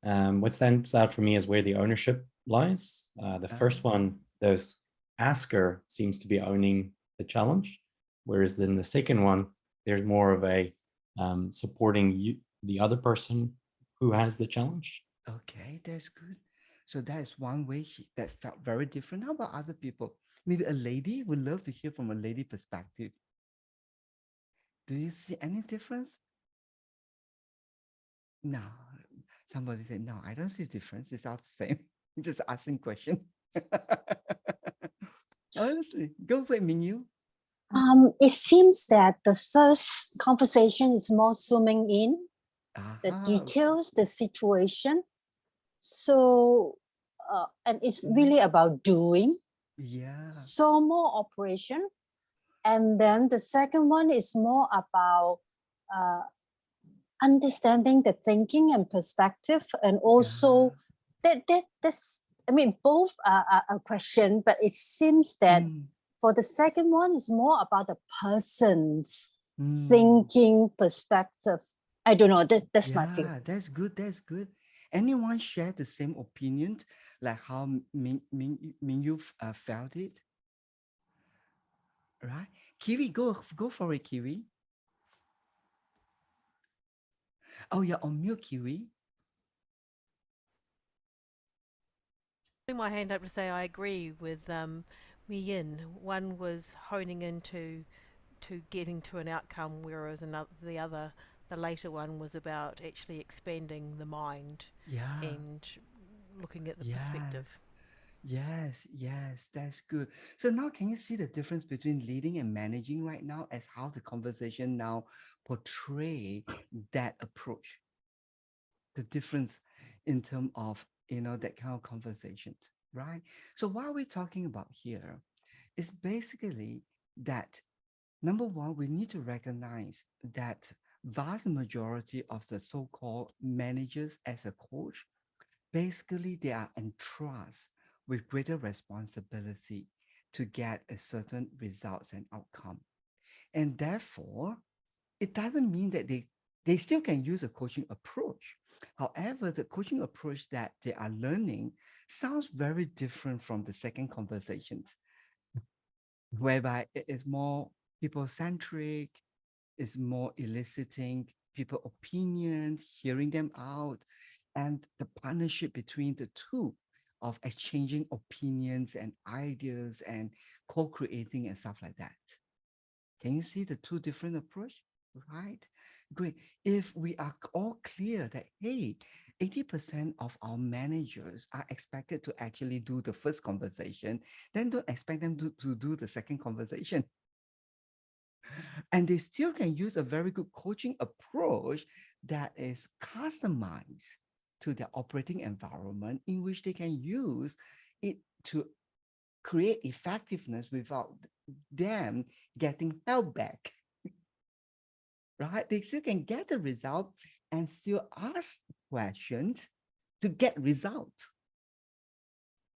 What stands out for me is where the ownership lies. The first one, those asker seems to be owning the challenge, whereas then the second one, there's more of a supporting you, the other person who has the challenge. Okay, that's good. So that is one way that felt very different. How about other people? Maybe a lady would love to hear from a lady perspective. Do you see any difference? No. Somebody said, no, I don't see difference. It's all the same. Just asking question. Honestly, go for it, Mingyu. It seems that the first conversation is more zooming in the details, the situation. So, and it's really about doing. Yeah. So more operation. And then the second one is more about understanding the thinking and perspective, and also that's, I mean, both are a question, but it seems that for the second one is more about the person's thinking perspective. I don't know, that's my feeling. Yeah, that's good. That's good. Anyone share the same opinion, like how Mingyu felt it? Right? Kiwi, go for it, Kiwi. Oh, you're on mute, Kiwi. Putting my hand up to say I agree with Mi Yin. One was honing into getting to an outcome, whereas the later one was about actually expanding the mind and looking at the perspective. Yes, that's good. So now can you see the difference between leading and managing right now as how the conversation now portray that approach? The difference in terms of, that kind of conversations, right? So what we're talking about here is basically that, number one, we need to recognize that vast majority of the so-called managers as a coach, basically they are entrusted with greater responsibility to get a certain results and outcome. And therefore, it doesn't mean that they still can use a coaching approach. However, the coaching approach that they are learning sounds very different from the second conversations, whereby it is more people-centric, it's more eliciting people opinions, hearing them out, and the partnership between the two of exchanging opinions and ideas and co-creating and stuff like that. Can you see the two different approach? Right? Great. If we are all clear that, hey, 80% of our managers are expected to actually do the first conversation, then don't expect them to do the second conversation. And they still can use a very good coaching approach that is customized to their operating environment, in which they can use it to create effectiveness without them getting held back. Right? They still can get the result and still ask questions to get results.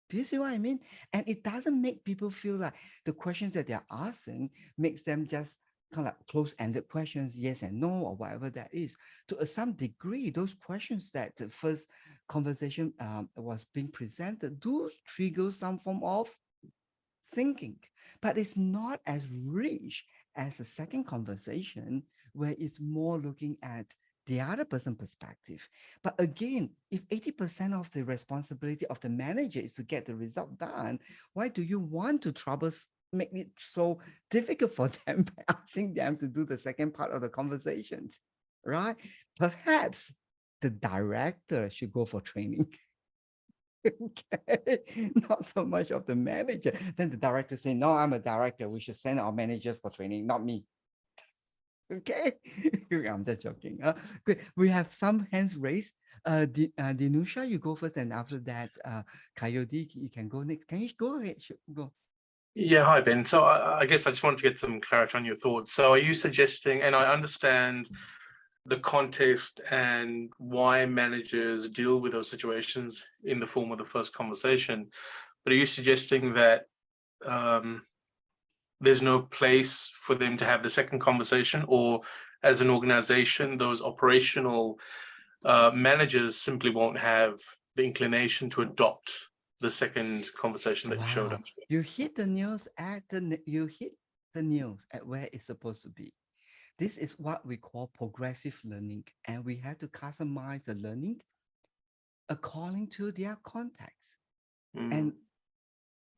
Do you see what I mean? And it doesn't make people feel like the questions that they're asking makes them just kind of like close-ended questions, yes and no, or whatever that is. To some degree, those questions that the first conversation was being presented do trigger some form of thinking, but it's not as rich as the second conversation, where it's more looking at the other person's perspective. But again, if 80% of the responsibility of the manager is to get the result done, why do you want to make it so difficult for them by asking them to do the second part of the conversations, right? Perhaps the director should go for training. Okay, not so much of the manager. Then the director say, no, I'm a director. We should send our managers for training, not me. Okay, I'm just joking. Great. We have some hands raised. Dinusha, you go first, and after that, Coyote, you can go next. Can you go ahead? Go. Yeah, hi, Ben. So I guess I just wanted to get some clarity on your thoughts. So are you suggesting, and I understand the context and why managers deal with those situations in the form of the first conversation, but are you suggesting that there's no place for them to have the second conversation, or as an organization, those operational managers simply won't have the inclination to adopt the second conversation that you showed Wow, us. you hit the news at you hit the news at where it's supposed to be. This is what we call progressive learning, and we have to customize the learning according to their context. And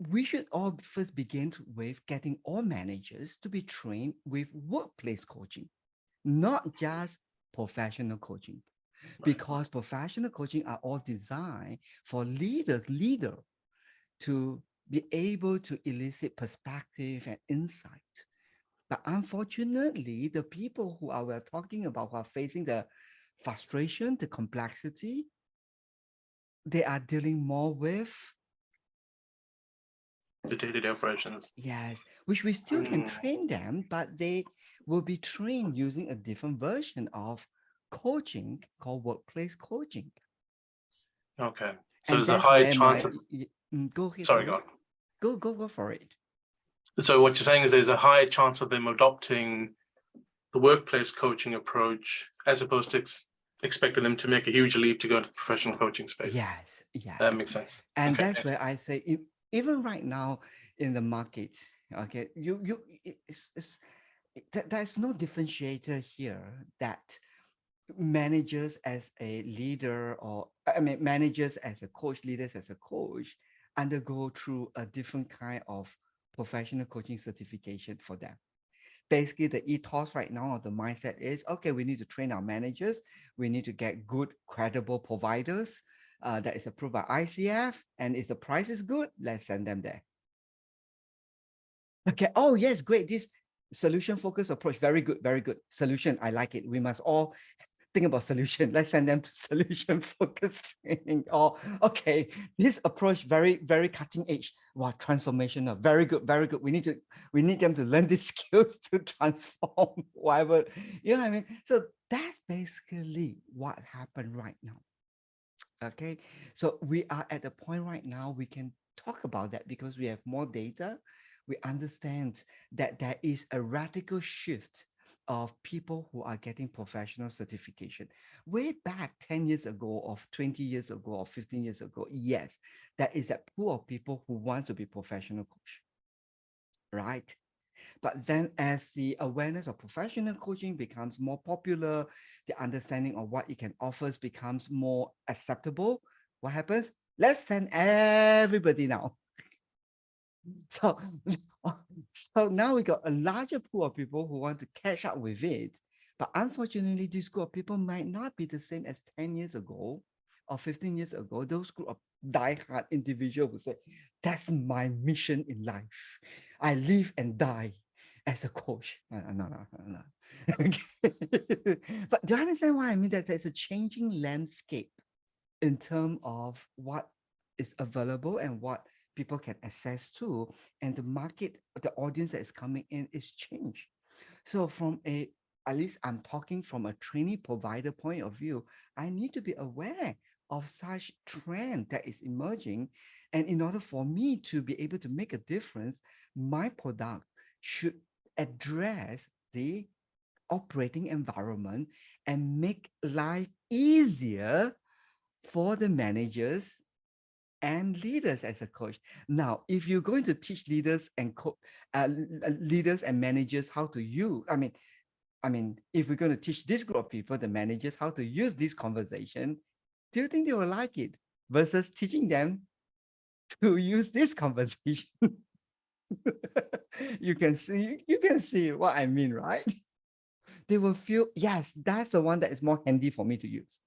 we should all first begin with getting all managers to be trained with workplace coaching, not just professional coaching, because professional coaching are all designed for leader to be able to elicit perspective and insight. But unfortunately, the people who we're talking about who are facing the frustration, the complexity, they are dealing more with the day-to-day operations. yes, which we still can train them, but they will be trained using a different version of coaching called workplace coaching. Okay, so And there's a that's high where chance. go ahead. Sorry, go on. Go for it. So what you're saying is there's a high chance of them adopting the workplace coaching approach as opposed to expecting them to make a huge leap to go into the professional coaching space. Yes, yes. That makes sense. And Okay. that's where I say, even right now in the market, okay, there's no differentiator here that managers as a leader, or I mean managers as a coach, leaders as a coach, undergo through a different kind of professional coaching certification for them. Basically, the ethos right now, or the mindset is, okay, we need to train our managers, we need to get good, credible providers that is approved by ICF, and if the price is good, let's send them there. Okay, oh yes, great, this solution focused approach, very good, very good. Solution, I like it. We must all think about solution. Let's send them to solution focused training. Or okay, this approach very, very cutting edge. Wow, transformational. Very good, very good. We need them to learn these skills to transform whatever. You know what I mean? So that's basically what happened right now. Okay, so we are at the point right now we can talk about that because we have more data. We understand that there is a radical shift of people who are getting professional certification. Way back 10 years ago, or 20 years ago, or 15 years ago, yes, there is that pool of people who want to be professional coach, right? But then as the awareness of professional coaching becomes more popular, the understanding of what it can offer becomes more acceptable, what happens? Let's send everybody now. So, so now we got a larger pool of people who want to catch up with it. But unfortunately, this group of people might not be the same as 10 years ago or 15 years ago. Those group of diehard individuals who say, that's my mission in life. I live and die as a coach. No. Okay. But do you understand what I mean? That there's a changing landscape in terms of what is available and what people can access to, and the market, the audience that is coming in is changed. So from at least I'm talking from a training provider point of view, I need to be aware of such trend that is emerging. And in order for me to be able to make a difference, my product should address the operating environment and make life easier for the managers and leaders as a coach. Now, if you're going to teach leaders and leaders and managers how to use, I mean, if we're going to teach this group of people, the managers, how to use this conversation, do you think they will like it versus teaching them to use this conversation? You can see what I mean, right? They will feel, yes, that's the one that is more handy for me to use.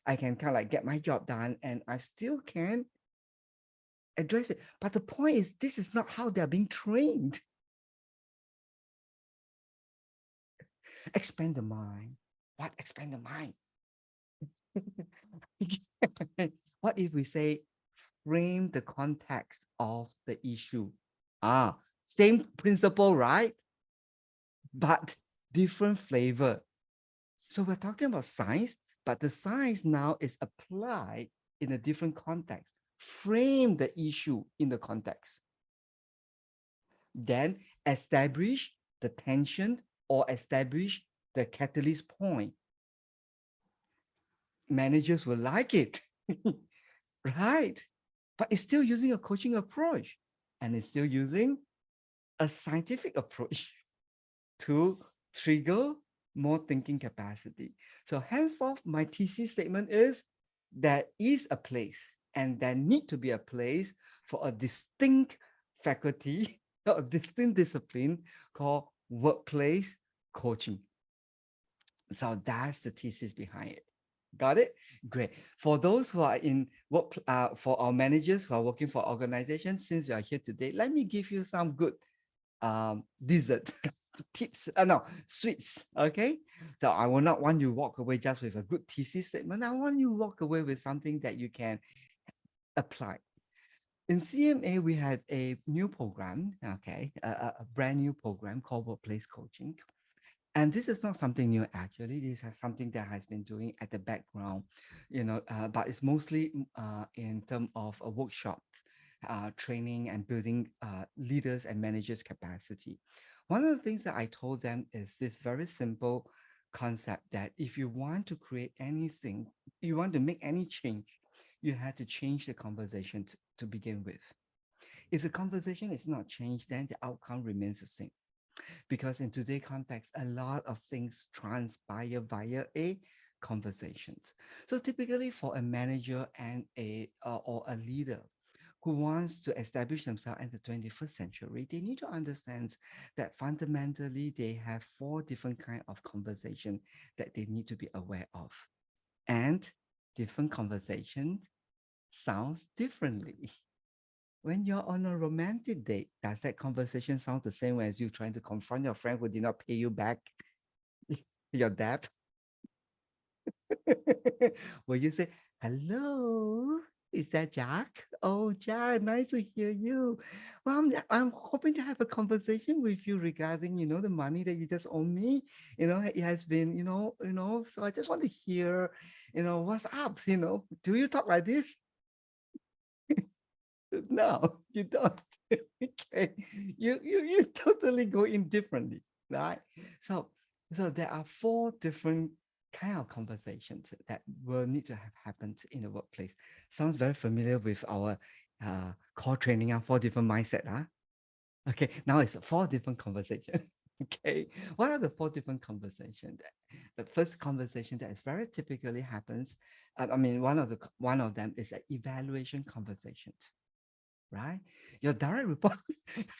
I can kind of like get my job done and I still can address it. But the point is, this is not how they're being trained. Expand the mind. What expand the mind? What if we say frame the context of the issue? Same principle, right? But different flavor. So we're talking about science, but the science now is applied in a different context. Frame the issue in the context. Then establish the tension or establish the catalyst point. managers will like it, right? But it's still using a coaching approach, and it's still using a scientific approach to trigger more thinking capacity. So henceforth, my thesis statement is there is a place and there need to be a place for a distinct faculty, a distinct discipline called workplace coaching. So that's the thesis behind it. Got it? Great. For those who are in work, for our managers who are working for organizations, since you are here today, let me give you some good dessert tips. No, sweets. Okay. So I will not want you to walk away just with a good thesis statement. I want you to walk away with something that you can apply. In CMA, we had a new program, okay, a brand new program called Workplace Coaching. And this is not something new, actually. This is something that has been doing at the background, but it's mostly in terms of a workshop, training and building leaders and managers capacity. One of the things that I told them is this very simple concept that if you want to create anything, you want to make any change, you have to change the conversation to begin with. If the conversation is not changed, then the outcome remains the same. Because in today's context, a lot of things transpire via a conversations. So typically for a manager and or a leader who wants to establish themselves in the 21st century, they need to understand that fundamentally they have 4 different kinds of conversation that they need to be aware of. And different conversation sounds differently. When you're on a romantic date, does that conversation sound the same as you trying to confront your friend who did not pay you back your debt? Will you say, hello, is that Jack? Oh, Jack, nice to hear you. Well, I'm hoping to have a conversation with you regarding, the money that you just owe me. It has been, so I just want to hear, what's up, do you talk like this? No, you don't. Okay, you totally go in differently, right? So there are 4 different kind of conversations that will need to have happened in the workplace. Sounds very familiar with our core training, 4 different mindset, huh? Okay, now it's 4 different conversations. Okay, what are the 4 different conversations? The first conversation that is very typically happens, one of them is an evaluation conversation. Right? Your direct report,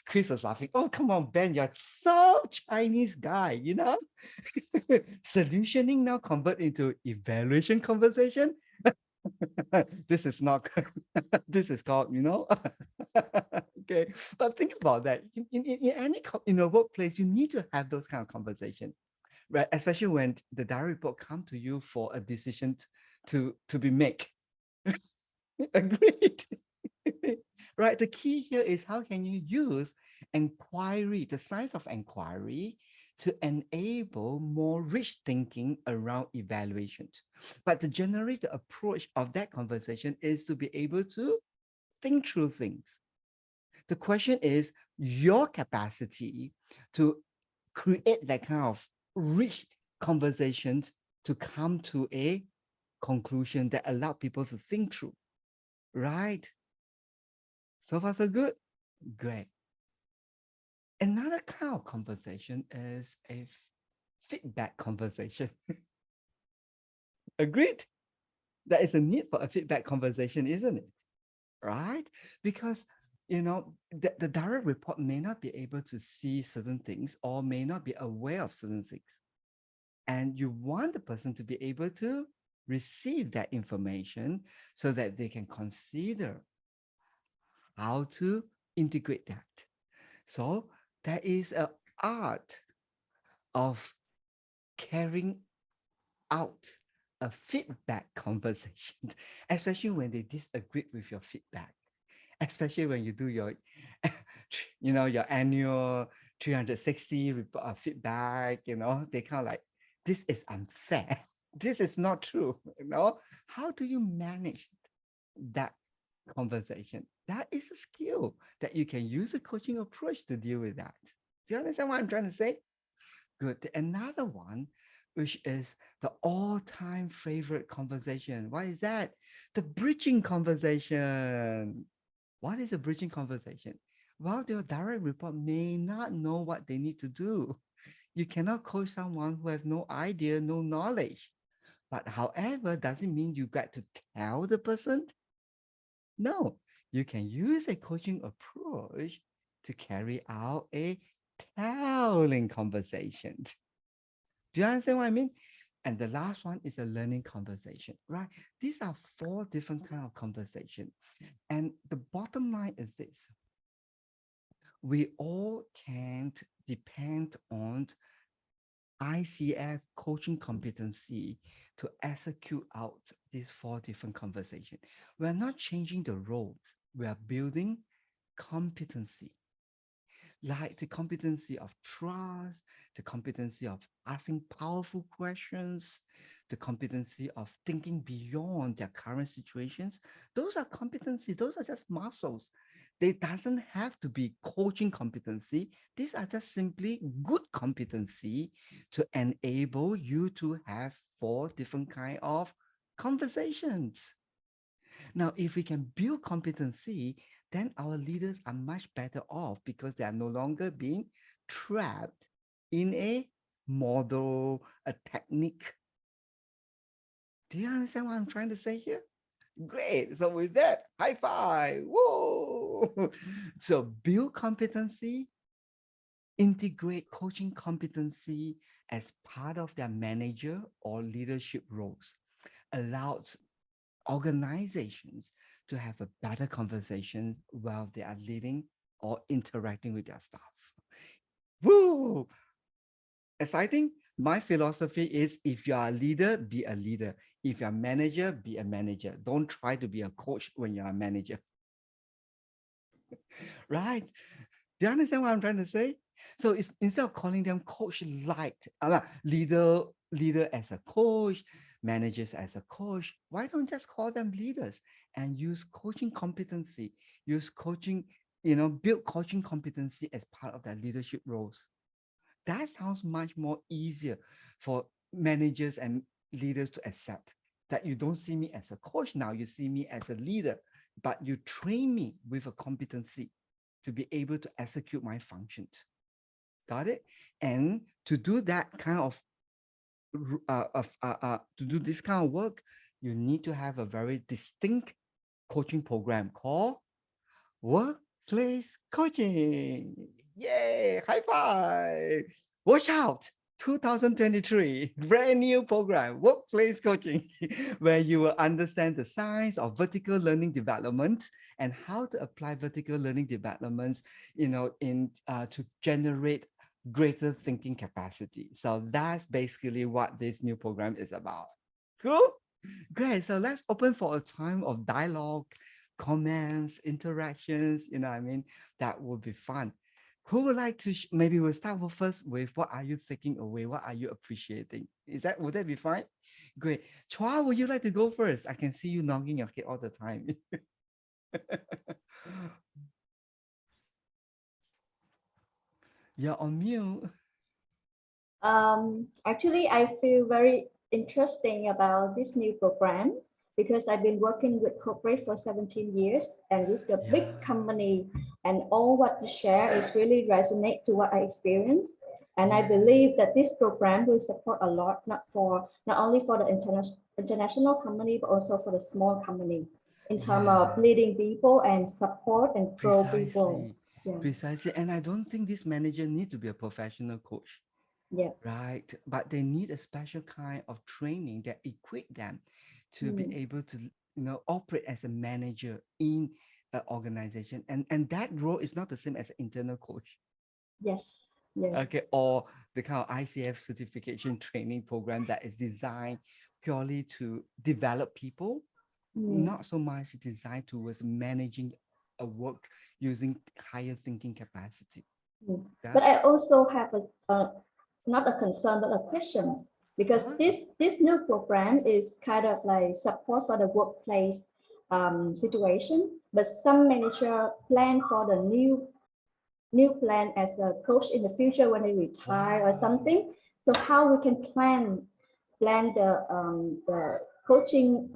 Chris was laughing. Oh, come on, Ben, you're so Chinese guy, Solutioning now convert into evaluation conversation. This is not, this is called, okay. But think about that. In any in a workplace, you need to have those kind of conversation, right? Especially when the direct report come to you for a decision to be made. Agreed. Right. The key here is how can you use inquiry, the science of inquiry, to enable more rich thinking around evaluations. But to generate the approach of that conversation is to be able to think through things. The question is your capacity to create that kind of rich conversations to come to a conclusion that allow people to think through. Right? So far, so good. Great. Another kind of conversation is a feedback conversation. Agreed? There is a need for a feedback conversation, isn't it? Right? Because, the direct report may not be able to see certain things or may not be aware of certain things. And you want the person to be able to receive that information so that they can consider how to integrate that. So there is an art of carrying out a feedback conversation, especially when they disagree with your feedback, especially when you do your, your annual 360 report, feedback, they kind of like, this is unfair. This is not true. How do you manage that conversation? That is a skill that you can use a coaching approach to deal with that. Do you understand what I'm trying to say? Good. Another one which is the all-time favorite conversation. What is that? The bridging conversation. What is a bridging conversation? Well, your direct report may not know what they need to do. You cannot coach someone who has no idea, no knowledge. But however, does it mean you got to tell the person? No, you can use a coaching approach to carry out a telling conversation. Do you understand what I mean? And the last one is a learning conversation, right? These are 4 different kind of conversation. And the bottom line is this. We all can't depend on ICF coaching competency to execute out these 4 different conversations. We're not changing the roles. We are building competency, like the competency of trust, the competency of asking powerful questions, the competency of thinking beyond their current situations. Those are competency. Those are just muscles. They doesn't have to be coaching competency. These are just simply good competency to enable you to have 4 different kind of conversations. Now, if we can build competency, then our leaders are much better off because they are no longer being trapped in a model, a technique. Do you understand what I'm trying to say here? Great. So with that, high five. Whoa. So build competency, integrate coaching competency as part of their manager or leadership roles, allows organizations to have a better conversation while they are leading or interacting with their staff. Woo! Exciting. My philosophy is if you are a leader, be a leader. If you're a manager, be a manager. Don't try to be a coach when you're a manager. Right? Do you understand what I'm trying to say? So it's instead of calling them coach-like, leader as a coach, managers as a coach, why don't just call them leaders and use coaching competency, use coaching, build coaching competency as part of their leadership roles. That sounds much more easier for managers and leaders to accept that you don't see me as a coach now, you see me as a leader, but you train me with a competency to be able to execute my functions. Got it? And to do that kind of to do this kind of work, you need to have a very distinct coaching program called workplace coaching. Yay! High five! Watch out! 2023 brand new program, workplace coaching, where you will understand the science of vertical learning development and how to apply vertical learning developments, to generate greater thinking capacity. So that's basically what this new program is about. Cool? Great. So let's open for a time of dialogue, comments, interactions. That would be fun. Who would like to, maybe we'll start first with what are you taking away? What are you appreciating? Would that be fine? Great. Chua, would you like to go first? I can see you nodding your head all the time. You're on mute. Actually, I feel very interesting about this new program because I've been working with corporate for 17 years and with the big company, and all what you share is really resonate to what I experienced. And I believe that this program will support a lot, not only for the international company, but also for the small company in terms of leading people and support and grow people. Precisely. And I don't think this manager need to be a professional coach. Yeah. Right. But they need a special kind of training that equip them to be able to, operate as a manager in an organization. And that role is not the same as an internal coach. Yes. Yes. Okay. Or the kind of ICF certification training program that is designed purely to develop people, not so much designed towards managing a work using higher thinking capacity. But I also have not a concern, but a question, because this new program is kind of like support for the workplace situation, but some manager plan for the new plan as a coach in the future when they retire or something. So how we can plan the coaching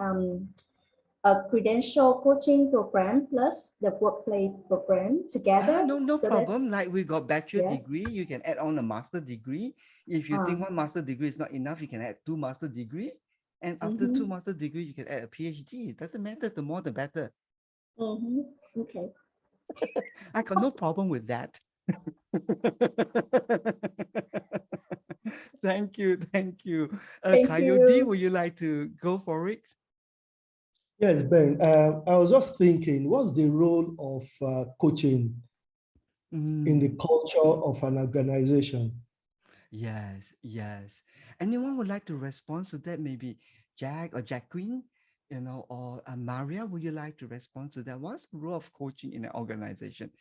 a credential coaching program plus the workplace program together. No So that problem. Like we got bachelor yeah. degree, you can add on a master degree. If you think one master degree is not enough, you can add 2 master degree. And after 2 master degree, you can add a PhD. It doesn't matter. The more, the better. Okay. I got no problem with that. Thank you. Thank you. Thank Coyote, you. would you like to go for it? Yes, Ben. I was just thinking, what's the role of coaching in the Mm, culture of an organization? yes, yes. Anyone would like to respond to that? Maybe Jack or Jacqueline, or Maria, would you like to respond to that? What's the role of coaching in an organization?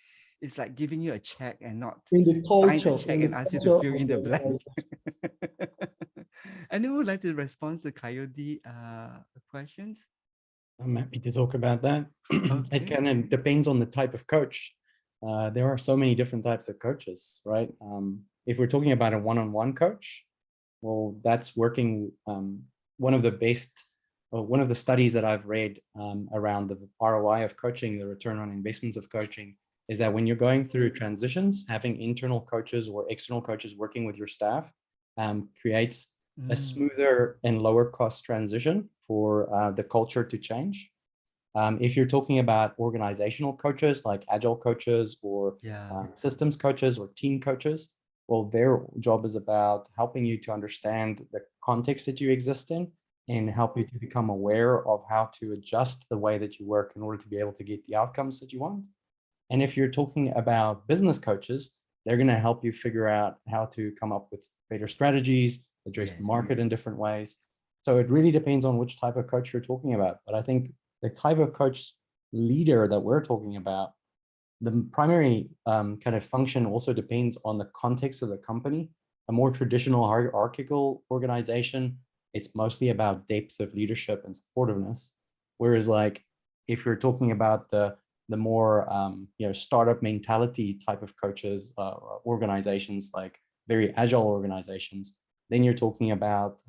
It's like giving you a check and not In the sign a culture, check and ask you to of fill in the the blank. organization. Anyone would like to respond to Coyote questions? I'm happy to talk about that. Okay. It kind of depends on the type of coach. There are so many different types of coaches, right? If we're talking about a one-on-one coach, well, that's working. One of the best, or one of the studies that I've read around the ROI of coaching, the return on investments of coaching, is that when you're going through transitions, having internal coaches or external coaches working with your staff creates a smoother and lower cost transition for the culture to change. If you're talking about organizational coaches like agile coaches or systems coaches or team coaches, well, their job is about helping you to understand the context that you exist in and help you to become aware of how to adjust the way that you work in order to be able to get the outcomes that you want. And if you're talking about business coaches, they're going to help you figure out how to come up with better strategies, address the market in different ways. So it really depends on which type of coach you're talking about. But I think the type of coach leader that we're talking about, the primary kind of function also depends on the context of the company. A more traditional hierarchical organization, it's mostly about depth of leadership and supportiveness. Whereas like, if you're talking about the more startup mentality type of coaches, organizations, like very agile organizations, then you're talking about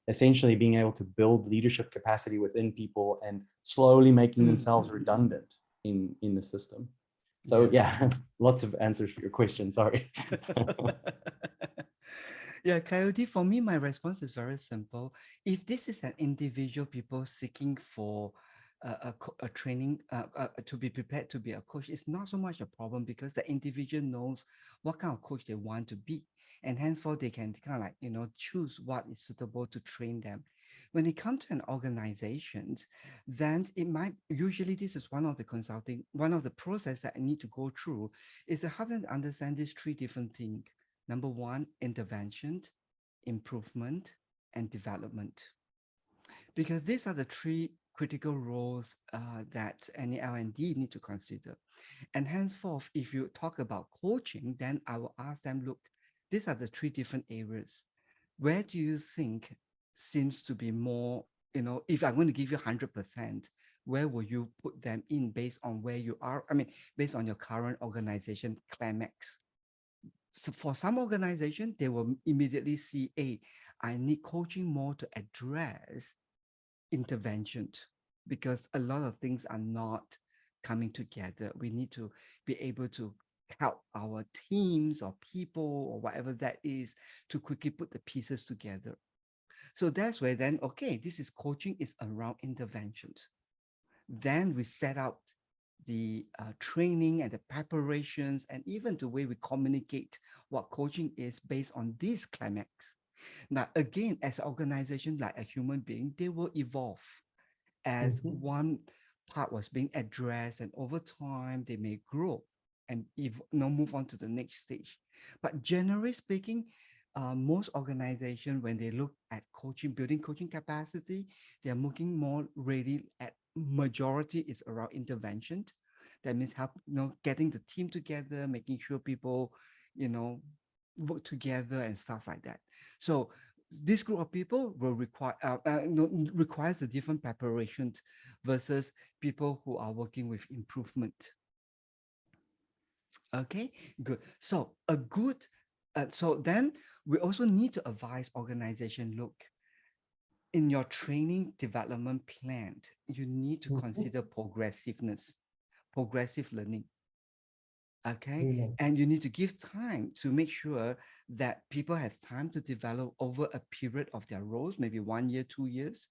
essentially being able to build leadership capacity within people and slowly making themselves redundant in the system. So yeah, lots of answers for your question, sorry. Yeah, Coyote, for me, my response is very simple. If this is an individual people seeking for a training to be prepared to be a coach, it's not so much a problem because the individual knows what kind of coach they want to be. And henceforth, they can kind of like, choose what is suitable to train them. When it comes to an organization, then it might, usually this is one of the process that I need to go through is to help them understand these 3 different things. Number 1, intervention, improvement, and development. Because these are the 3 critical roles that any L&D need to consider. And henceforth, if you talk about coaching, then I will ask them, look, these are the 3 different areas. Where do you think seems to be more, if I'm going to give you 100%, where will you put them in based on where you are? I mean, based on your current organization climax. So for some organization, they will immediately see, hey, I need coaching more to address intervention because a lot of things are not coming together. We need to be able to help our teams or people or whatever that is to quickly put the pieces together. So that's where then, okay, this is coaching is around interventions. Then we set out the training and the preparations and even the way we communicate what coaching is based on this climax. Now, again, as an organization, like a human being, they will evolve as one part was being addressed, and over time they may grow and move on to the next stage. But generally speaking, most organizations, when they look at coaching, building coaching capacity, they are looking more really at majority is around intervention. That means help, getting the team together, making sure people, work together and stuff like that. So this group of people will requires a different preparations versus people who are working with improvement. Okay, good. So a good So then we also need to advise organization, look, in your training development plan, you need to consider progressiveness, progressive learning. Okay. And you need to give time to make sure that people have time to develop over a period of their roles, maybe 1 year, 2 years.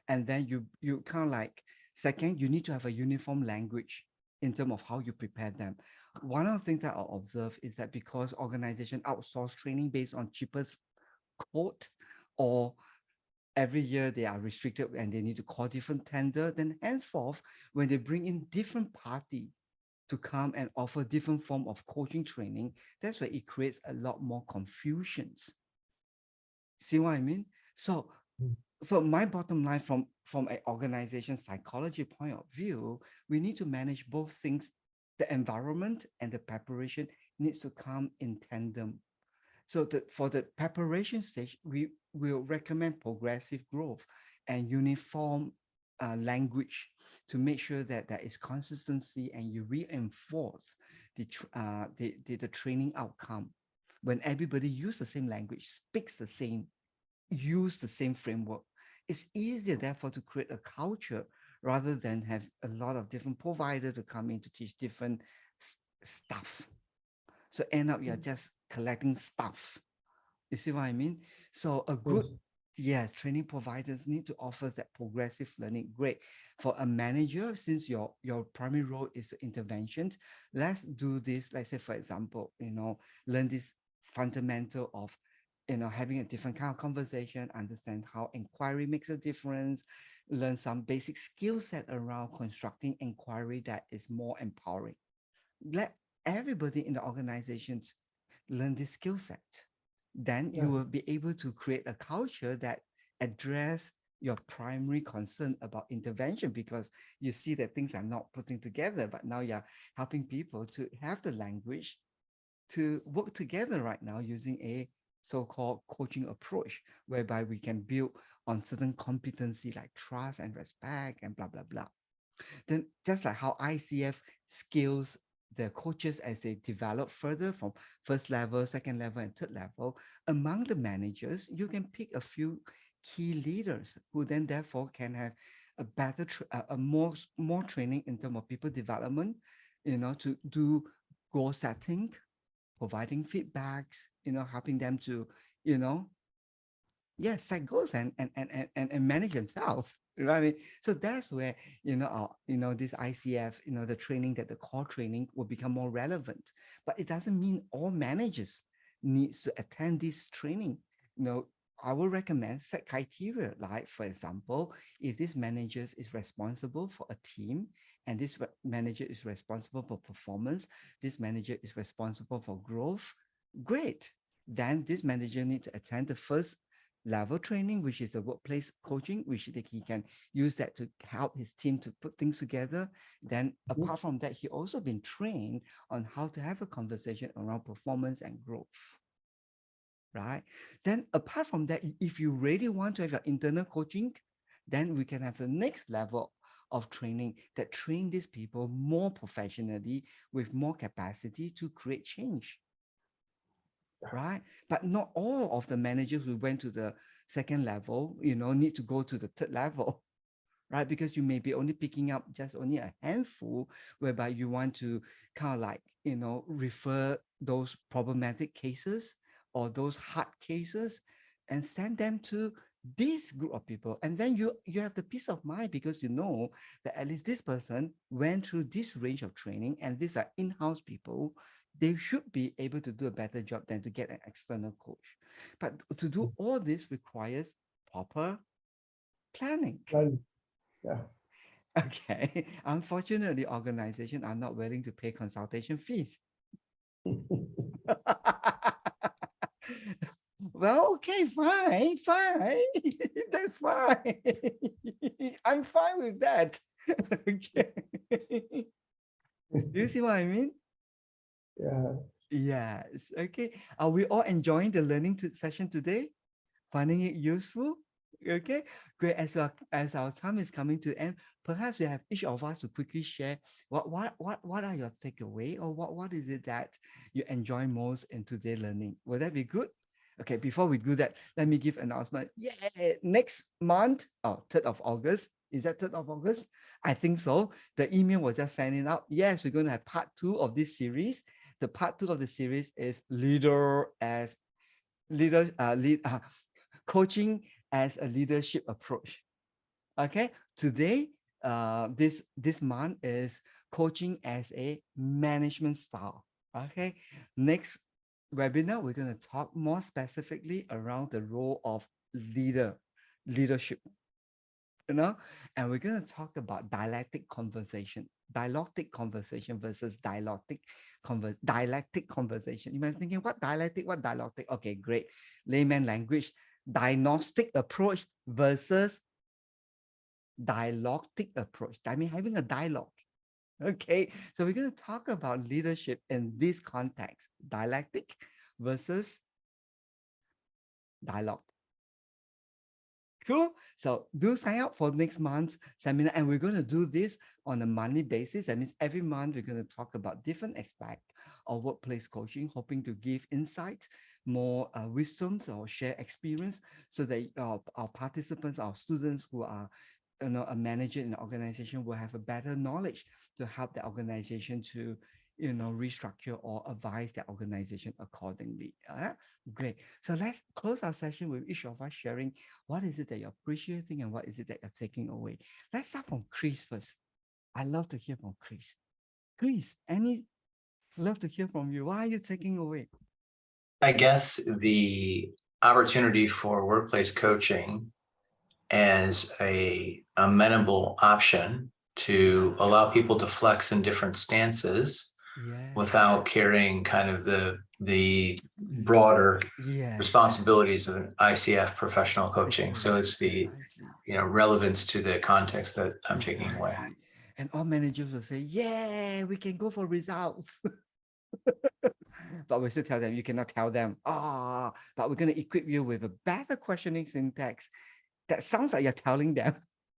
And then you kind of like, second, you need to have a uniform language in terms of how you prepare them. One of the things that I observe is that because organization outsource training based on cheapest quote, or every year they are restricted and they need to call different tender, then henceforth, when they bring in different party to come and offer different form of coaching training, that's where it creates a lot more confusions. See what I mean? So my bottom line from an organization psychology point of view, we need to manage both things. The environment and the preparation needs to come in tandem. So for the preparation stage, we will recommend progressive growth and uniform language to make sure that there is consistency and you reinforce the training outcome. When everybody use the same language, speaks the same, use the same framework, it's easier therefore to create a culture rather than have a lot of different providers to come in to teach different stuff. So end up you're just collecting stuff. You see what I mean? So a good, yes, training providers need to offer that progressive learning. Great. For a manager, since your primary role is interventions, let's do this. Let's say, for example, learn this fundamental of, having a different kind of conversation, understand how inquiry makes a difference, learn some basic skill set around constructing inquiry that is more empowering. Let everybody in the organizations learn this skill set. Then you will be able to create a culture that address your primary concern about intervention, because you see that things are not putting together, but now you're helping people to have the language to work together right now using a so-called coaching approach, whereby we can build on certain competency like trust and respect and blah, blah, blah. Then just like how ICF scales the coaches as they develop further from first level, second level, and third level, among the managers, you can pick a few key leaders who then therefore can have a better, more training in terms of people development, to do goal setting, providing feedbacks, helping them to, set goals and manage themselves. You know what I mean? So that's where, this ICF, the training, that the core training will become more relevant. But it doesn't mean all managers needs to attend this training. I will recommend set criteria. Like, for example, if this manager is responsible for a team, and this manager is responsible for performance, this manager is responsible for growth, great. Then this manager needs to attend the first level training, which is the workplace coaching, which he can use that to help his team to put things together. Then apart from that, he also been trained on how to have a conversation around performance and growth. Right? Then apart from that, if you really want to have your internal coaching, then we can have the next level of training that train these people more professionally with more capacity to create change. Right? But not all of the managers who went to the second level, need to go to the third level, right? Because you may be only picking up just only a handful, whereby you want to kind of like, refer those problematic cases or those hard cases and send them to this group of people. And then you have the peace of mind, because you know that at least this person went through this range of training, and these are in-house people. They should be able to do a better job than to get an external coach. But to do all this requires proper planning. Yeah. Okay. Unfortunately, organizations are not willing to pay consultation fees. Well, okay, fine. That's fine. I'm fine with that. Okay. Do you see what I mean? Yeah. Yes. Okay. Are we all enjoying the learning session today? Finding it useful? Okay, great. As our time is coming to end, perhaps we have each of us to quickly share what are your takeaway, or what is it that you enjoy most in today's learning? Will that be good? Okay, before we do that, let me give announcement. Yeah, next month, 3rd of August. Is that 3rd of August? I think so. The email was just sending out. Yes, we're going to have part 2 of this series. The part 2 of the series is coaching as a leadership approach. Okay, today, this month is coaching as a management style. Okay, next webinar, we're going to talk more specifically around the role of leadership, and we're going to talk about dialectic conversation versus dialectic conversation. You might be thinking, what dialectic? Okay, great. Layman language, diagnostic approach versus dialogic approach. I mean, having a dialogue. Okay, so we're going to talk about leadership in this context, dialectic versus dialogue. Cool. So do sign up for next month's seminar, and we're going to do this on a monthly basis. That means every month we're going to talk about different aspects of workplace coaching, hoping to give insights, more wisdoms, or share experience, so that our participants, our students who are a manager in the organization will have a better knowledge to help the organization to restructure or advise the organization accordingly. Great. So let's close our session with each of us sharing what is it that you're appreciating and what is it that you're taking away. Let's start from Chris first. I love to hear from Chris. Chris, love to hear from you. What are you taking away? I guess the opportunity for workplace coaching as a amenable option to allow people to flex in different stances without carrying kind of the broader responsibilities of an ICF professional coaching. So it's the relevance to the context that I'm taking away. And all managers will say, yeah, we can go for results. But we still tell them, you cannot tell them, but we're going to equip you with a better questioning syntax. That sounds like you're telling them,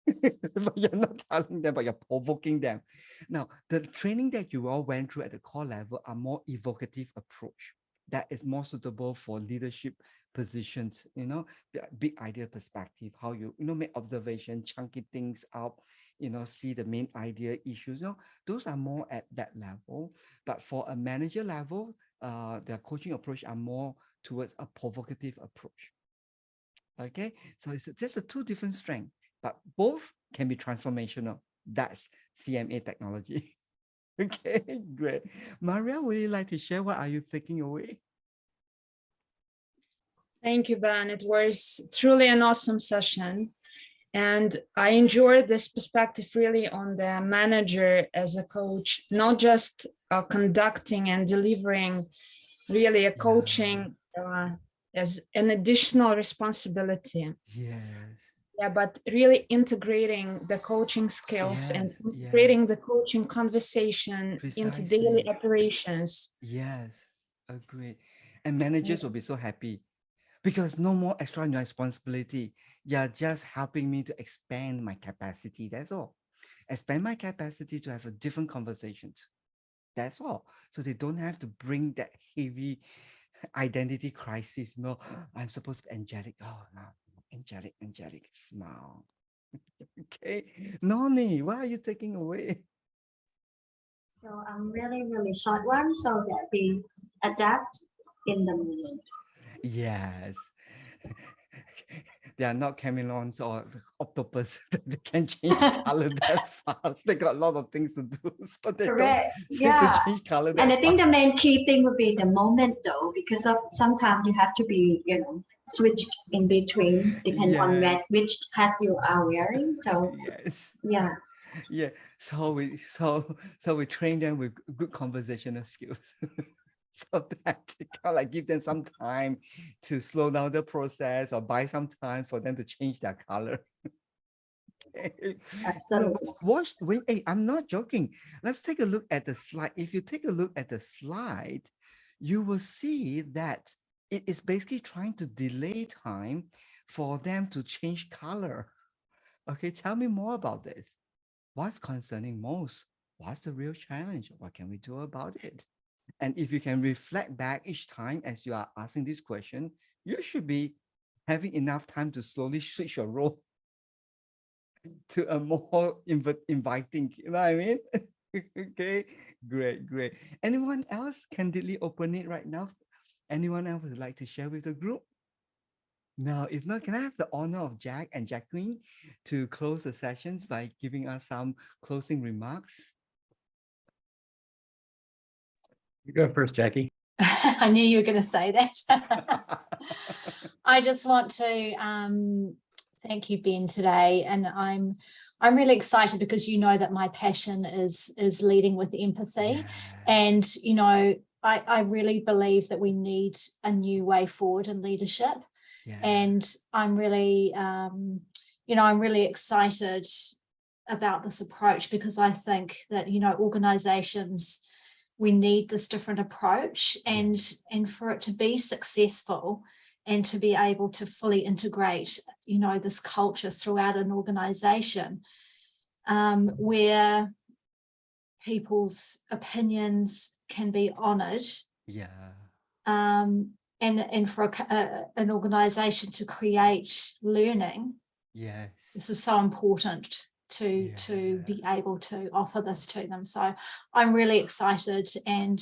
but you're not telling them, but you're provoking them. Now, the training that you all went through at the core level are more evocative approach that is more suitable for leadership positions, big idea perspective, how you make observation, chunky things up, see the main idea issues. Those are more at that level. But for a manager level, their coaching approach are more towards a provocative approach. Okay, so it's just a two different strengths, but both can be transformational. That's CMA technology. Okay, great. Maria, would you like to share what are you taking away? Thank you, Ben. It was truly an awesome session. And I enjoyed this perspective really on the manager as a coach, not just conducting and delivering really a coaching as an additional responsibility. Yes. Yeah, but really integrating the coaching skills and integrating the coaching conversation into daily operations. Yes, agree. And managers will be so happy because no more extra responsibility. You're just helping me to expand my capacity. That's all. Expand my capacity to have a different conversations. That's all. So they don't have to bring that heavy identity crisis. No, I'm supposed to be angelic. Oh, no. Angelic, smile. Okay. Noni, what are you taking away? So I'm really short one so that we adapt in the moment. Yes. They are not chameleons or octopus. They can change color that fast. They got a lot of things to do. So they Correct. don't Yeah. to change color that And I think fast. the main key thing would be the moment though, because of sometimes you have to be, switched in between depending on which hat you are wearing. So yeah. Yeah. So we train them with good conversational skills. So that they kind of give them some time to slow down the process or buy some time for them to change their color. Absolutely. Hey, I'm not joking. Let's take a look at the slide. If you take a look at the slide, you will see that it is basically trying to delay time for them to change color. Okay, tell me more about this. What's concerning most? What's the real challenge? What can we do about it? And if you can reflect back each time as you are asking this question, you should be having enough time to slowly switch your role to a more inviting, you know what I mean? Okay, great, great. Anyone else candidly open it right now? Anyone else would like to share with the group? Now, if not, can I have the honor of Jack and Jacqueline to close the sessions by giving us some closing remarks? You go first, Jackie. I knew you were going to say that. I just want to thank you, Ben, today, and I'm really excited because you know that my passion is leading with empathy, and you know I really believe that we need a new way forward in leadership, and I'm really I'm really excited about this approach because I think that organizations, we need this different approach, and for it to be successful and to be able to fully integrate this culture throughout an organization, where people's opinions can be honored, and for an organization to create learning, this is so important to be able to offer this to them. So I'm really excited, and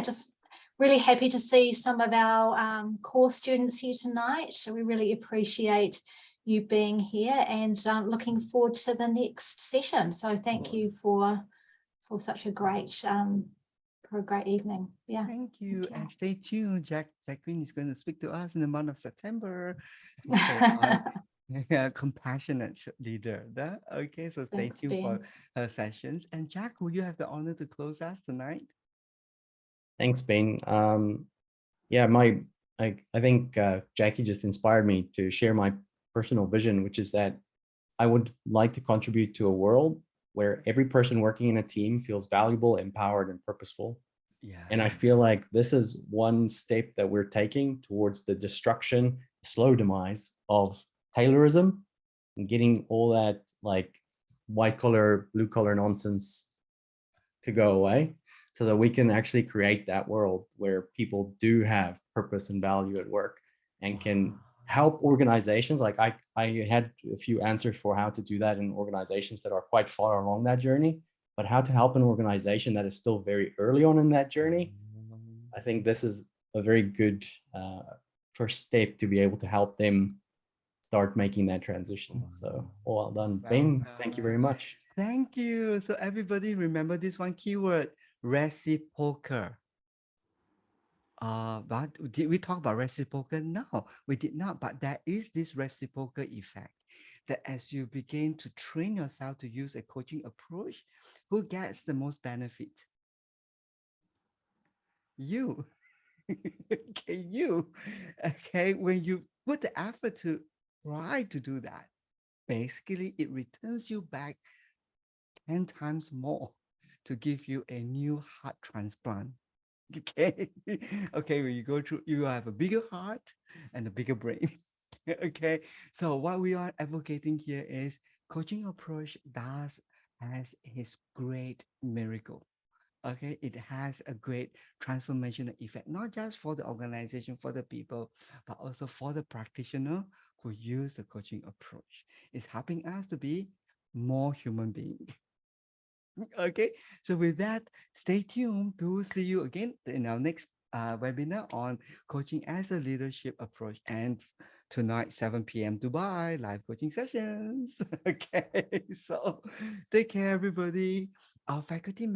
just really happy to see some of our core students here tonight. So we really appreciate you being here, and looking forward to the next session. So thank you for such a great evening. Yeah. Thank you. And stay tuned. Jacqueline is going to speak to us in the month of September. Compassionate leader. Okay, so stay tuned for her sessions. And Jack, will you have the honor to close us tonight? Thanks, Ben. I think Jackie just inspired me to share my personal vision, which is that I would like to contribute to a world where every person working in a team feels valuable, empowered, and purposeful. And I feel like this is one step that we're taking towards the destruction, slow demise of Taylorism, and getting all that like white collar, blue collar nonsense to go away, so that we can actually create that world where people do have purpose and value at work and can help organizations. Like I had a few answers for how to do that in organizations that are quite far along that journey, but how to help an organization that is still very early on in that journey. I think this is a very good first step to be able to help them start making that transition. So well done, Ben. Thank you very much. Thank you. So everybody remember this one keyword, reciprocal. But did we talk about reciprocal? No, we did not. But there is this reciprocal effect that as you begin to train yourself to use a coaching approach, who gets the most benefit? You. Okay, you. Okay, when you put the effort to try to do that, basically it returns you back 10 times more to give you a new heart transplant. Okay. Okay, when you go through, you have a bigger heart and a bigger brain. Okay. So what we are advocating here is coaching approach has its great miracle. Okay, it has a great transformational effect, not just for the organization, for the people, but also for the practitioner who use the coaching approach. It's helping us to be more human beings. Okay, so with that, stay tuned to see you again in our next webinar on coaching as a leadership approach. And tonight, 7 p.m. Dubai, live coaching sessions. Okay, so take care, everybody. Our faculty